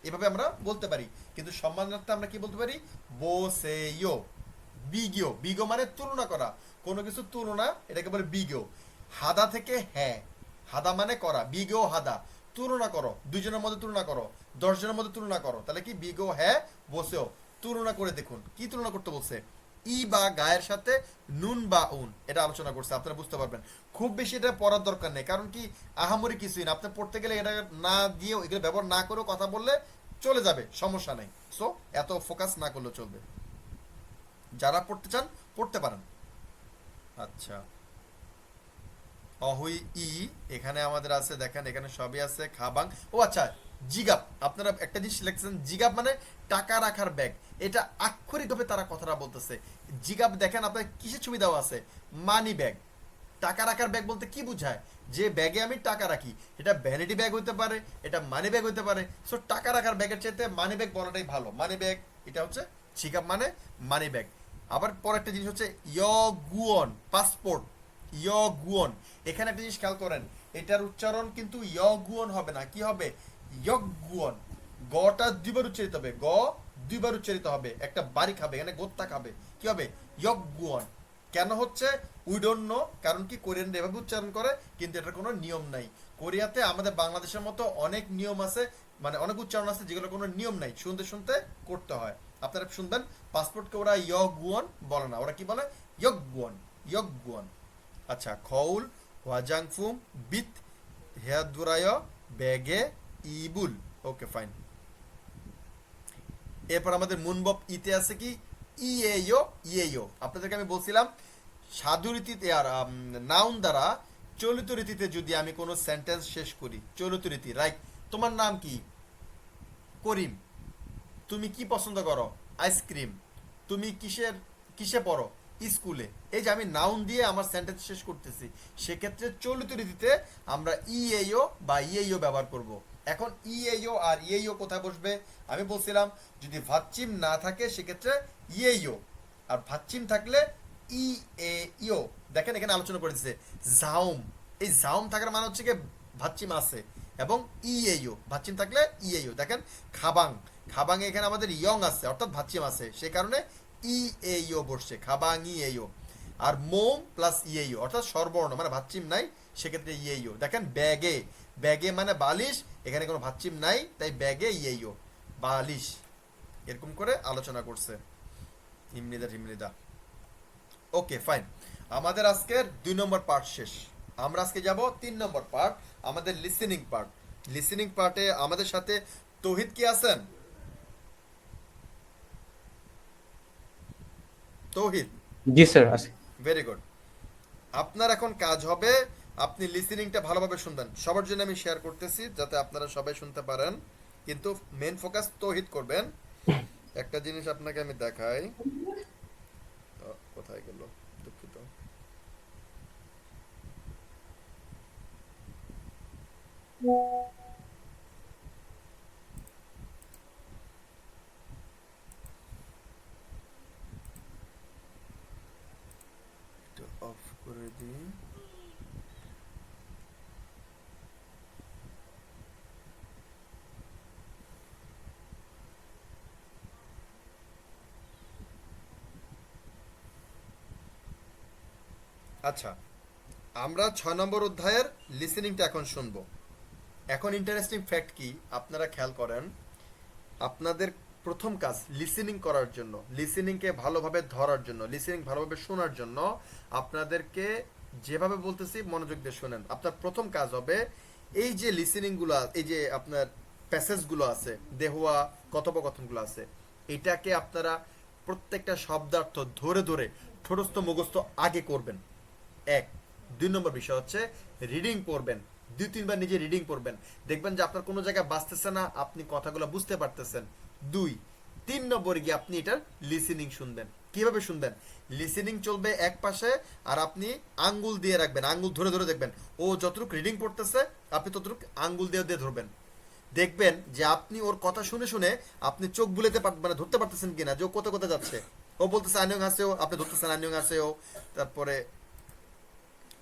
এভাবে আমরা বলতে পারি। কিন্তু সম্মানার্থে আমরা কি বলতে পারি, বোসেইও। বিগিও, বিগো মানে তুলনা করা, কোনো কিছু তুলনা, এটাকে বলে বিগো। হাদা থেকে হ্যাঁ, হাদা মানে করা, বিগো হাদা, তুলনা করো, 2 জনের মধ্যে তুলনা করো, 10 জনের মধ্যে তুলনা করো, তাহলে কি বিগো হ্যাঁ বসেও, তুলনা করে দেখুন। কি তুলনা করতে বলছে, ই বা গায়ের সাথে নুন বা উন, এটা আলোচনা করছে, আপনারা বুঝতে পারবেন। খুব বেশি এটা পড়ার দরকার নেই, কারণ কি আহামরি কিছুই না, আপনি পড়তে গেলে এটা না দিয়েও, এগুলো ব্যবহার না করেও কথা বললে চলে যাবে, সমস্যা নেই। সো এত ফোকাস না করলেও চলবে, যারা পড়তে চান পড়তে পারেন। আচ্ছা অহুই ই এখানে আমাদের আছে, দেখেন এখানে সবই আছে, খাবাং, ও আচ্ছা জিগাপ, আপনারা একটা জিনিস লিখছেন জিগাপ মানে টাকা রাখার ব্যাগ, এটা আক্ষরিকভাবে তারা কথাটা বলতেছে। জিগাপ দেখেন আপনার কিসের ছবি দেওয়া আছে, মানি ব্যাগ, টাকা রাখার ব্যাগ বলতে কি বোঝায়? যে ব্যাগে আমি টাকা রাখি, এটা ভ্যানিটি ব্যাগ হতে পারে, এটা মানি ব্যাগ হতে পারে। সো টাকা রাখার ব্যাগের চাইতে মানি ব্যাগ বলাটাই ভালো। মানি ব্যাগ এটা হচ্ছে ছিকাপ মানে মানি ব্যাগ। আবার পর একটা জিনিস হচ্ছে ইয়গুয়ন, পাসপোর্ট, ইয়গুয়ন। এখানে একটা জিনিস খেয়াল করেন, এটার উচ্চারণ কিন্তু ইয়গুয়ন হবে না, কি হবে? ইয়গুয়ন। গটা দুইবার উচ্চারিত হবে, গ দুইবার উচ্চারিত হবে, একটা বাড়ি খাবে, এখানে গোত্তা খাবে, কি হবে? ইয়গুয়ন। কেন হচ্ছে উই ডোন্ট নো, কারণ কি কোরিয়ানরা এভাবে উচ্চারণ করে, কিন্তু এটার কোনো নিয়ম নাই। কোরিয়াতে আমাদের বাংলাদেশের মতো অনেক নিয়ম আছে, মানে অনেক উচ্চারণ আছে যেগুলো কোনো নিয়ম নাই, শুনতে শুনতে করতে হয়। আপনারা শুনবেন পাসপোর্টকে ওরা ইয়গুয়ন বলে না, ওরা কি বলে? ইয়গুয়ন, ইয়গুয়ন। আচ্ছা, খৌল ওয়াজাংফুম বিত হেয়াদুরায় ব্যাগে ইবুল। Okay fine. এরপর আমাদের মুনবব ইতে আছে কি? ইয়েও, ইয়েও। আপনাদেরকে আমি বলছিলাম সাধু রীতিতে আর নাউন দ্বারা চলিত রীতিতে যদি আমি কোনো সেন্টেন্স শেষ করি, চলিত রীতি, রাইট? তোমার নাম কি? করিম। তুমি কি পছন্দ করো? আইসক্রিম। তুমি কিসে পড়ো? স্কুলে। এই যে আমি নাউন দিয়ে আমার সেন্টেন্স শেষ করতেছি, সেক্ষেত্রে চলিত রীতিতে আমরা ইয়েও বা ইয়েও ব্যবহার করব। এখন ইয়েও আর ইয়েও কোথায় বসবে? আমি বলছিলাম যদি ভাচ্চিম না থাকে সেক্ষেত্রে ইয়েও, আর ভাচ্চিম থাকলে ই এ ইও। দেখেন এখানে আলোচনা করে দিচ্ছে জাউম। এই জাউম থাকার মানে হচ্ছে কি ভাচ্চিম আছে, এবং ইয়েও ভাচ্চিম থাকলে ইয়েও। দেখেন খাবাং, খাবাং এখানে আমাদের ইয়ং আছে অর্থাৎ ভাচ্চিম আছে, সে কারণে ই এ ইও বসছে, খাবাং ই এ ইও। আর মোম প্লাস ইয়েও অর্থাৎ স্বরবর্ণ মানে ভাচ্চিম নাই, সেক্ষেত্রে ইয়েও। দেখেন ব্যাগে, ব্যাগে মানে বালিশ, এখানে কোনো ভাচ্চিম নাই, তাই ব্যাগে ইয়েও, বালিশ। এরকম করে আলোচনা করছে হিমনিদা হিমনিদা। Okay fine. আমাদের আজকের 2 নম্বর পার্ট শেষ। আমরা আজকে যাব 3 নম্বর পার্ট, আমাদের লিসেনিং পার্ট। লিসেনিং পার্টে আমাদের সাথে তৌহিদ কি আছেন? তৌহিদ? জি স্যার আছে। Very good. আপনার এখন কাজ হবে আপনি লিসেনিংটা ভালোভাবে শুনবেন। সবার জন্য আমি শেয়ার করতেছি যাতে আপনারা সবাই শুনতে পারেন, কিন্তু মেন ফোকাস তৌহিদ করবেন। একটা জিনিস আপনাকে আমি দেখাই, কোথায় গেল, দুঃখিত। অফ করে দিই। আচ্ছা, আমরা 6 নম্বর অধ্যায়ের লিসেনিংটা এখন শুনবো। এখন ইন্টারেস্টিং ফ্যাক্ট কি আপনারা খেয়াল করেন, আপনাদের প্রথম কাজ লিসেনিং করার জন্য, লিসেনিংকে ভালোভাবে ধরার জন্য, লিসেনিং ভালোভাবে শোনার জন্য আপনাদেরকে যেভাবে বলতেছি মনোযোগ দিয়ে শোনেন। আপনার প্রথম কাজ হবে এই যে লিসেনিংগুলো, এই যে আপনার প্যাসেজগুলো আছে, দেহুয়া কথোপকথনগুলো আছে, এটাকে আপনারা প্রত্যেকটা শব্দার্থ ধরে ধরে ঠোঁটস্থ মুখস্থ আগে করবেন। 1। 2 নম্বর বিষয় হচ্ছে রিডিং পড়বেন, 2-3 বার নিজে রিডিং পড়বেন, দেখবেন যে আপনার কোনো জায়গায় বাঁচতেছে না, আপনি কথাগুলো বুঝতে পারতেছেন। 2। 3 নম্বরে গিয়ে আপনি এটার লিসেনিং শুনবেন। কিভাবে শুনবেন? লিসেনিং চলবে এক পাশে, আর আপনি আঙ্গুল দিয়ে রাখবেন, আঙ্গুল ধরে ধরে দেখবেন। ও যতটুকু রিডিং পড়তেছে আপনি ততটুকু আঙ্গুল দিয়ে দিয়ে ধরবেন। দেখবেন যে আপনি ওর কথা শুনে শুনে আপনি চোখ বুলাতে মানে ধরতে পারতেছেন কিনা যে ও কোথায় কোথায় যাচ্ছে। ও বলতেছে আনিয়ং হাসেও, আপনি ধরতেছেন আনিয়ং হাসেও। তারপরে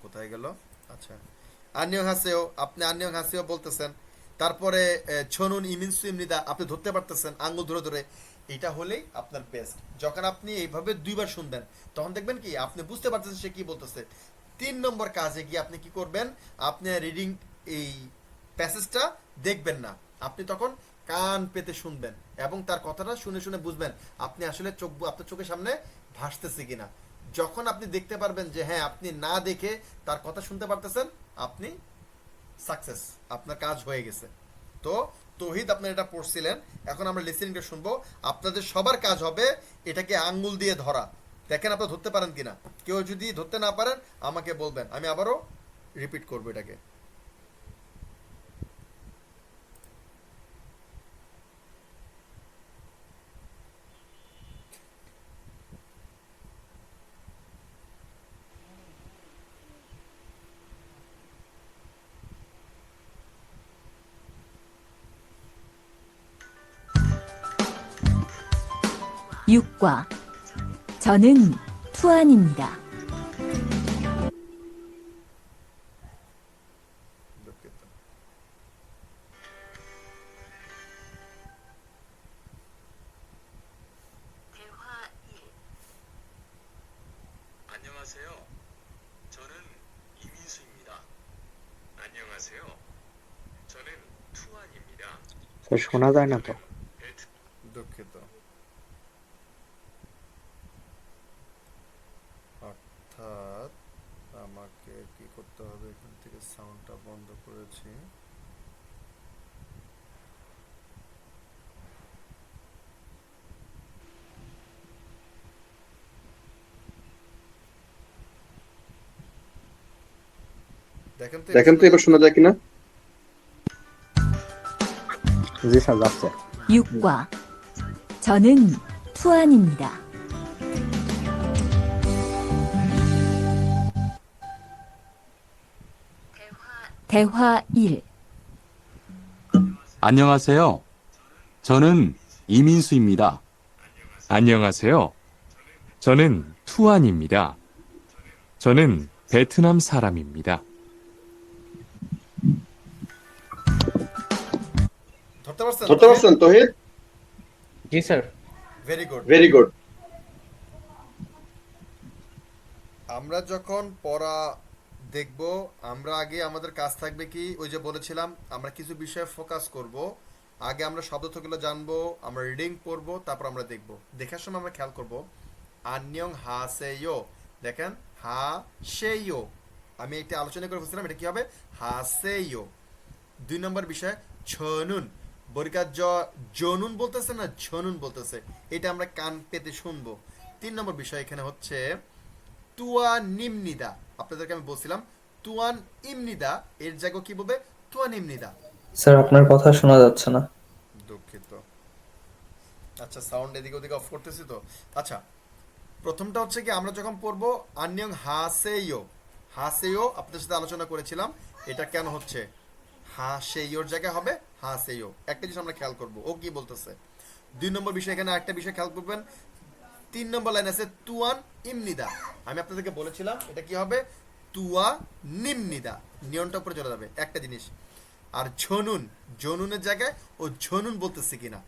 কোথায় গেল? আচ্ছা, আনিয়ং হাসেও, আপনি আনিয়ং হাসেও বলতেছেন। তারপরে ছনুন ইমিনসু ইমনিদা, আপনি ধরতে পারতেছেন আঙ্গুল ধরে ধরে। এটা হলেই আপনার বেস্ট। যখন আপনি এইভাবে 2 বার শুনবেন তখন দেখবেন কি আপনি বুঝতে পারতেছেন সে কি বলতেছে। 3 নম্বর কাজে গিয়ে আপনি কি করবেন? আপনি রিডিং এই প্যাসেজটা দেখবেন না, আপনি তখন কান পেতে শুনবেন এবং তার কথাটা শুনে শুনে বুঝবেন আপনি আসলে আপনার চোখের সামনে ভাসতেছে কিনা। যখন আপনি দেখতে পারবেন যে হ্যাঁ আপনি না দেখে তার কথা শুনতে পারতেছেন, আপনি সাকসেস, আপনার কাজ হয়ে গেছে। তো তৌহিদ আপনার এটা পড়ছিলেন, এখন আমরা লিসেনিংটা শুনবো। আপনাদের সবার কাজ হবে এটাকে আঙ্গুল দিয়ে ধরা। দেখেন আপনারা ধরতে পারেন কিনা। কেউ যদি ধরতে না পারেন আমাকে বলবেন, আমি আবারও রিপিট করবো এটাকে। 육과 저는 투안입니다. দুঃখিত। 안녕하세요. 저는 이민수입니다. 안녕하세요. 저는 투안입니다. স্যার শোনা যায় না তো। দুঃখিত। অর্থাৎ আমাকে কি করতে হবে, এখান থেকে সাউন্ডটা বন্ধ করেছি। দেখেন তো এবার শোনা যায় কিনা। জি স্যার যাচ্ছে। 육과 저는 투안입니다. 대화 1. 안녕하세요. 저는 이민수입니다. 안녕하세요. 저는 투안입니다. 저는 베트남 사람입니다. ধরতে পারছেন তহিদ? জি স্যার। Very good. আমরা যখন পড়া দেখব, আমরা আগে আমাদের কাজ থাকবে কি, ওই যে বলেছিলাম আমরা কিছু বিষয়ে ফোকাস করব। আগে আমরা শব্দগুলো জানবো, আমরা রিডিং পড়ব, তারপর আমরা দেখব। দেখার সময় আমরা খেয়াল করব আন্যং হা সেয়ো। দেখেন হা সেয়ো, আমি একটা আলোচনা করে বলছিলাম এটা কি হবে, হা সেয়ো। 2 নম্বর বিষয় ছনুন। বরিকার জনুন বলতেছে না, ঝনুন বলতেছে, এটা আমরা কান পেতে শুনবো। 3 নম্বর বিষয় এখানে হচ্ছে তুয়ান নিমনিদা। আপনাদেরকে আমি বলছিলাম তুয়ান ইমনিদা, এর জায়গায় কি বলবে, তুয়ান ইমনিদা। স্যার আপনার কথা শোনা যাচ্ছে না। দুঃখিত। আচ্ছা, সাউন্ড এদিকে ওদিকে অফ করতেছি তো। আচ্ছা, প্রথমটা হচ্ছে কি, আমরা যখন পড়বো আন্যং হাসেয়ো। হাসেয়ো আপনাদের সাথে আলোচনা করেছিলাম, এটা কেন হচ্ছে, হাসেয়োর জায়গায় হবে হাসেয়ো। একটা জিনিস আমরা খেয়াল করব, ও কি বলতেছে। 2 নম্বর বিষয়, এখানে একটা বিষয় খেয়াল করবেন, 3 নম্বর লাইন আছে তুয়ান ইমনিদা। আমি আপনাদেরকে বলেছিলাম এটা কি হবে, তুয়া নিমনিদা, নিয়নটা উপরে চলে যাবে একটা জিনিস। আর ঝনুন, জনুনের জায়গায় ও ঝনুন বলতেছে কিনা।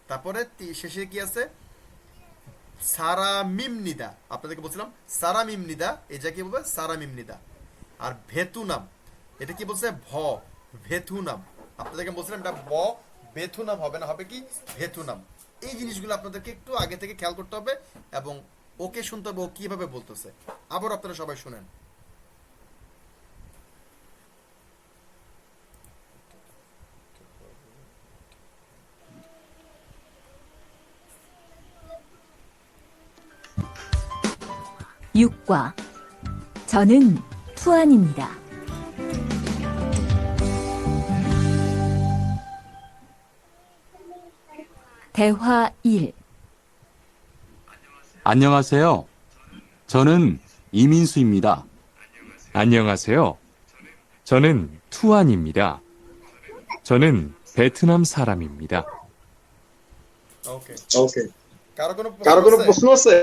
তারপরে শেষে কি আছে, সারা মিমনিদা। আপনাদেরকে বলছিলাম সারা মিমনিদা, এই জায়গায় কি বলবে, সারা মিমনিদা। আর ভেতুনাম, এটা কি বলছে, ভ ভেতুনাম। আপনাদেরকে বলছিলাম এটা ব বেথুনাম হবে না, হবে কি ভেতুনাম। এই জিনিসগুলো আপনাদেরকে একটু আগে থেকে খেয়াল করতে হবে এবং ওকে শুনতে হবে ও কিভাবে বলতেছে। আবার আপনারা সবাই শুনেন। 육과 저는 투안입니다. 대화 1. 안녕하세요. 저는 이민수입니다. 안녕하세요. 저는 투안입니다. 저는 베트남 사람입니다. ওকে। ওকে। কারো কারো কোনো আছে? প্রশ্ন আছে?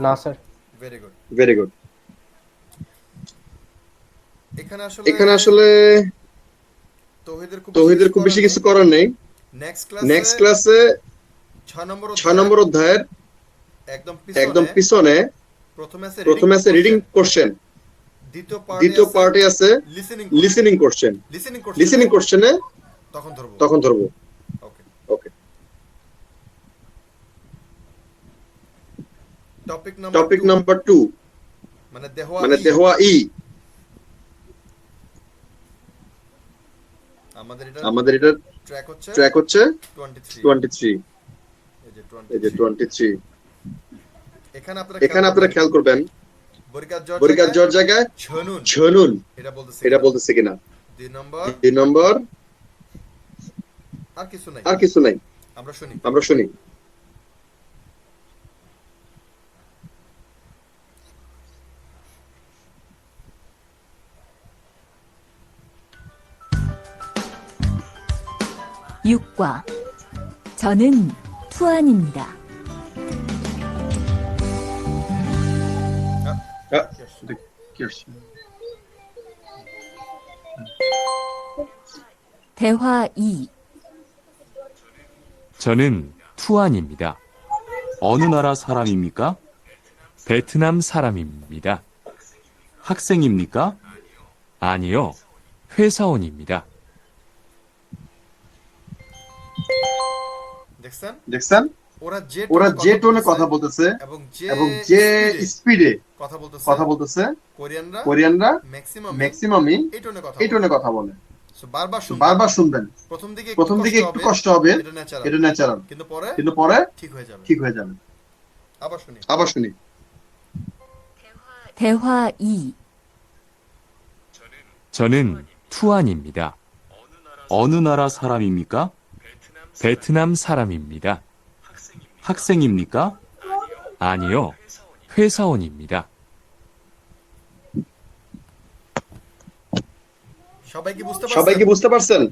না স্যার। Very good. এখানে আসলে তৌহিদের খুব বেশি কিছু করার নেই। নেক্সট ক্লাসে 6 নম্বর অধ্যায়ের একদম পিছনে প্রথমে আছে রিডিং কোশ্চেন, দ্বিতীয় পার্টে আছে লিসেনিং কোশ্চেন। লিসেনিং কোশ্চেনে তখন ধরবো। ওকে। টপিক নাম্বার 2 মানে দেহওয়া ই। আমাদের এটা ট্র্যাক হচ্ছে 23। এই যে 23। এখানে আপনারা খেয়াল করবেন বরিকার জর জায়গায় ঝনুন, এটা বলতেছে কিনা। 2 নম্বর আর কিছু নাই। আমরা শুনি। 육과 저는 투안입니다. 대화 2. 저는 투안입니다. 어느 나라 사람입니까? 베트남 사람입니다. 학생입니까? 아니요. 회사원입니다. দেখছেন ওরা যে টোনে কথা বলতেছে এবং যে স্পিডে কথা বলতেছে কোরিয়ানরা ম্যাক্সিমামই এই টোনে কথা বলে। বারবার শুনবেন, প্রথম দিকে একটু কষ্ট হবে, এটা ন্যাচারাল, কিন্তু পরে ঠিক হয়ে যাবে। আবার শুনি। 대화 2. 저는 투안입니다. 어느 나라 사람입니까? 베트남 사람입니다. 학생입니까? 아니요. 회사원입니다. সবাই কি বুঝতে পারছেন?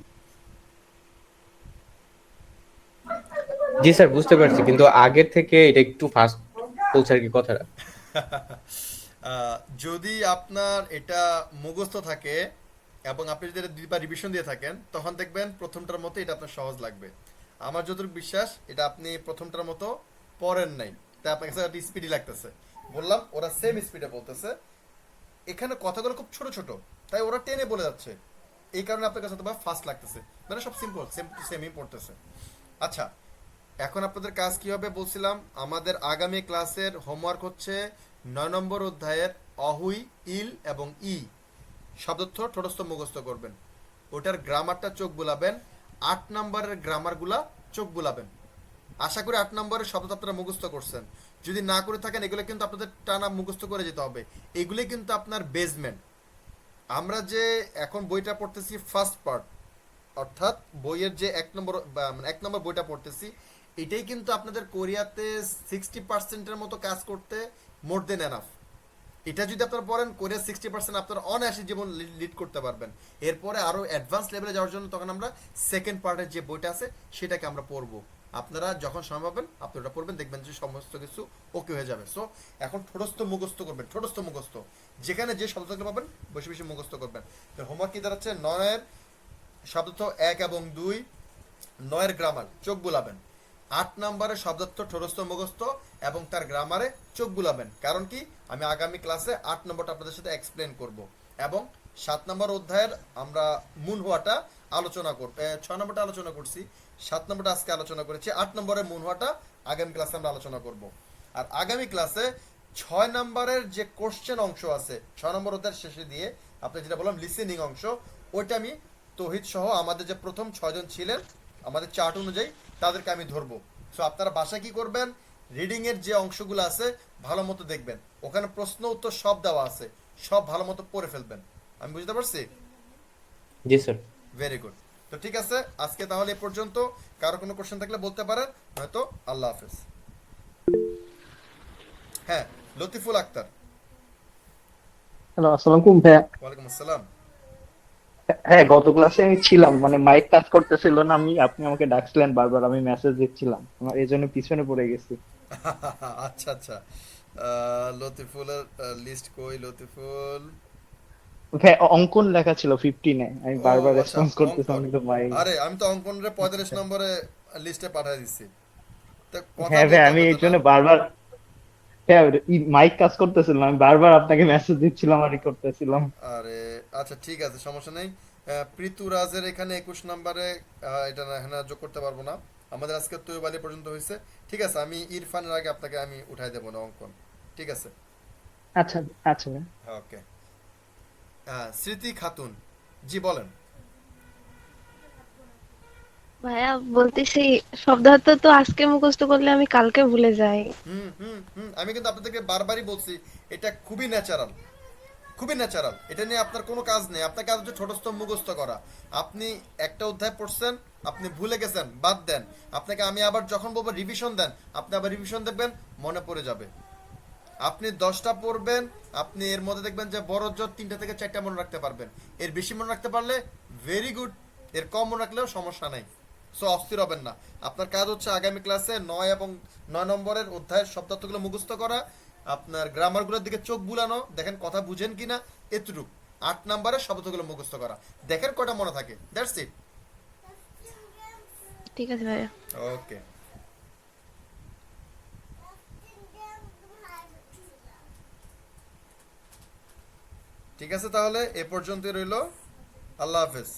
জি স্যার, বুঝতে পারছি, কিন্তু আগের থেকে এটা একটু ফাস্ট বলছে আর কি কথাটা। যদি আপনার এটা মুখস্থ থাকে এবং আপনি যদি এটা দুইবার রিভিশন দিয়ে থাকেন, তখন দেখবেন প্রথমটার মতো এটা আপনার সহজ লাগবে। আমার যতটুকু বিশ্বাস এটা আপনি প্রথমটার মতো পড়েন নাই, তাই আপনার কাছে একটা স্পিডি লাগতেছে। বললাম ওরা সেম স্পিডে বলতেছে, এখানে কথাগুলো খুব ছোট ছোট, তাই ওরা টেনে বলে যাচ্ছে, এই কারণে আপনার কাছে হয়তো ফাস্ট লাগতেছে, মানে সব সিম্পল, সেম টু সেমই পড়তেছে। আচ্ছা, এখন আপনাদের কাজ কি হবে বলছিলাম, আমাদের আগামী ক্লাসের হোমওয়ার্ক হচ্ছে 9 নম্বর অধ্যায়ের অহুই, ইল এবং ই শব্দার্থ ঠোঁটস্থ মুখস্থ করবেন। ওটার গ্রামারটা চোখ বুলাবেন, 8 নম্বরের গ্রামারগুলা চোখ বুলাবেন। আশা করি 8 নম্বরের শব্দ আপনারা মুখস্থ করছেন। যদি না করে থাকেন, এগুলো কিন্তু আপনাদের টানা মুখস্থ করে যেতে হবে। এগুলোই কিন্তু আপনার বেসমেন্ট। আমরা যে এখন বইটা পড়তেছি ফার্স্ট পার্ট, অর্থাৎ বইয়ের যে 1 নম্বর বইটা পড়তেছি, এটাই কিন্তু আপনাদের কোরিয়াতে 60%-এর মতো কাজ করতে মোর দেন এনাফ। এটা যদি আপনারা পড়েন, কোরিয়া 60% আপনারা অনায়াসে জীবন লিড করতে পারবেন। এরপরে আরো অ্যাডভান্স লেভেলে যাওয়ার জন্য তখন আমরা সেকেন্ড পার্টের যে বইটা আছে সেটাকে আমরা পড়বো। আপনারা যখন সময় পাবেন আপনি ওটা পড়বেন, দেখবেন যে সমস্ত কিছু ওকে হয়ে যাবে। সো এখন ঠোঁটস্থ মুখস্থ করবেন, ঠোঁটস্থ মুখস্থ, যেখানে যে শব্দগুলো পাবেন বেশি বেশি মুখস্থ করবেন। তো হোমওয়ার্ক কি দাঁড়াচ্ছে, 9-এর শব্দার্থ 1 এবং 2, 9-এর গ্রামার চোখ বুলাবেন, 8 নম্বরের শব্দার্থ ঠোঁটস্থ মুখস্থ এবং তার গ্রামারে চোখ বুলাবেন। কারণ কি, আমি আগামী ক্লাসে 8 নম্বরটা আপনাদের সাথে এক্সপ্লেন করব এবং 7 নম্বর অধ্যায়ের আমরা মুন হওয়াটা আলোচনা করব। 6 নম্বরটা আলোচনা করছি, 7 নম্বরটা আজকে আলোচনা করেছি, 8 নম্বরের মুন হওয়াটা আগামী ক্লাসে আমরা আলোচনা করব। আর আগামী ক্লাসে 6 নম্বরের যে কোশ্চেন অংশ আছে, 6 নম্বর অধ্যায়ের শেষে দিয়ে আপনি যেটা বললাম লিসেনিং অংশ, ওইটা আমি তৌহিদ সহ আমাদের যে প্রথম 6 জন ছিলেন আমাদের চার্ট অনুযায়ী তাদেরকে আমি ধরবো। সো আপনারা বাসায় কি করবেন, রিডিং এর যে অংশগুলো আছে ভালো মতো দেখবেন, ওখানে প্রশ্ন উত্তর সব দেওয়া আছে, সব ভালো মতো পড়ে ফেলবেন। আমি বুঝতে পারছি? জি স্যার। Very good. তো ঠিক আছে, আজকে তাহলে এ পর্যন্ত। কারো কোনো কোশ্চেন থাকলে বলতে পারেন, হয়তো। আল্লাহ হাফেজ। হ্যাঁ, লতিফুল আক্তার। হ্যালো, আসসালামু আলাইকুম ভাইয়া। ওয়ালাইকুম আসসালাম। হ্যাঁ, গত ক্লাসে আমি ছিলাম, মানে মাইক কাজ করতেছিল না, আপনি আমাকে ডাকছিলেন বারবার, আমি মেসেজ দিচ্ছিলাম, আমার এই জন্য পিছনে পড়ে গেছি। আচ্ছা আচ্ছা, লতিফুলের লিস্ট কই? লতিফুল ভাই অঙ্কন লেখা ছিল 15-এ, আমি বারবার রেসপন্স করতেছিলাম কিন্তু মাইক। আরে আমি তো অঙ্কনের 45 নম্বরে লিস্টে পাঠিয়ে দিছি। হ্যাঁ ভাই, আমি এই জন্য বারবার, হ্যাঁ মাইক কাজ করতেছিল না, আমি বারবার আপনাকে মেসেজ দিচ্ছিলাম আর করতেছিলাম। আরে আচ্ছা ঠিক আছে, সমস্যা নেই। পৃথুরাজের এখানে 21 নম্বরে এটা না, এখানে যোগ করতে পারবো না। আমাদের আজকে তৈব আলী পর্যন্ত হয়েছে। ঠিক আছে, আমি ইরফানের আগে আপনাকে আমি উঠাই দেবো না অঙ্কন। ঠিক আছে? আচ্ছা আচ্ছা ভাই। ওকে। স্মৃতি খাতুন, জি বলেন। ভাইয়া বলতেছি, শব্দার্থ তো আজকে মুখস্থ করলে আমি কালকে ভুলে যাই। আমি কিন্তু আপনাদেরকে বারবারই বলছি, এটা খুবই ন্যাচারাল, খুবই ন্যাচারাল। এটা নিয়ে আপনার কোনো কাজ নেই, আপনার কাজ হচ্ছে ঠোঁটস্থ মুখস্থ করা। আপনি একটা অধ্যায় পড়ছেন, আপনি ভুলে গেছেন, বাদ দেন। আপনাকে আমি আবার যখন বলবো রিভিশন দেন, আপনি আবার রিভিশন দেখবেন, মনে পড়ে যাবে। আপনি 10টা পড়বেন, আপনি এর মধ্যে দেখবেন যে বড় জোর 3টা থেকে 4টা মনে রাখতে পারবেন। এর বেশি মনে রাখতে পারলে ভেরি গুড, এর কম মনে রাখলেও সমস্যা নাই। সো অস্থির হবেন না। আপনার কাজ হচ্ছে আগামী ক্লাসে 9 এবং 9 নম্বরের অধ্যায়ের শব্দার্থগুলো মুখস্থ করা, আপনার গ্রামারগুলোর দিকে চোখ বুলানো, দেখেন কথা বুঝেন কিনা, এতটুকু। 8 নম্বরের শব্দগুলো মুখস্থ করা, দেখেন কয়টা মনে থাকে। That's it. ঠিক আছে ভাইয়া। ওকে। ঠিক আছে, তাহলে এ পর্যন্তই রইলো। আল্লাহ হাফেজ।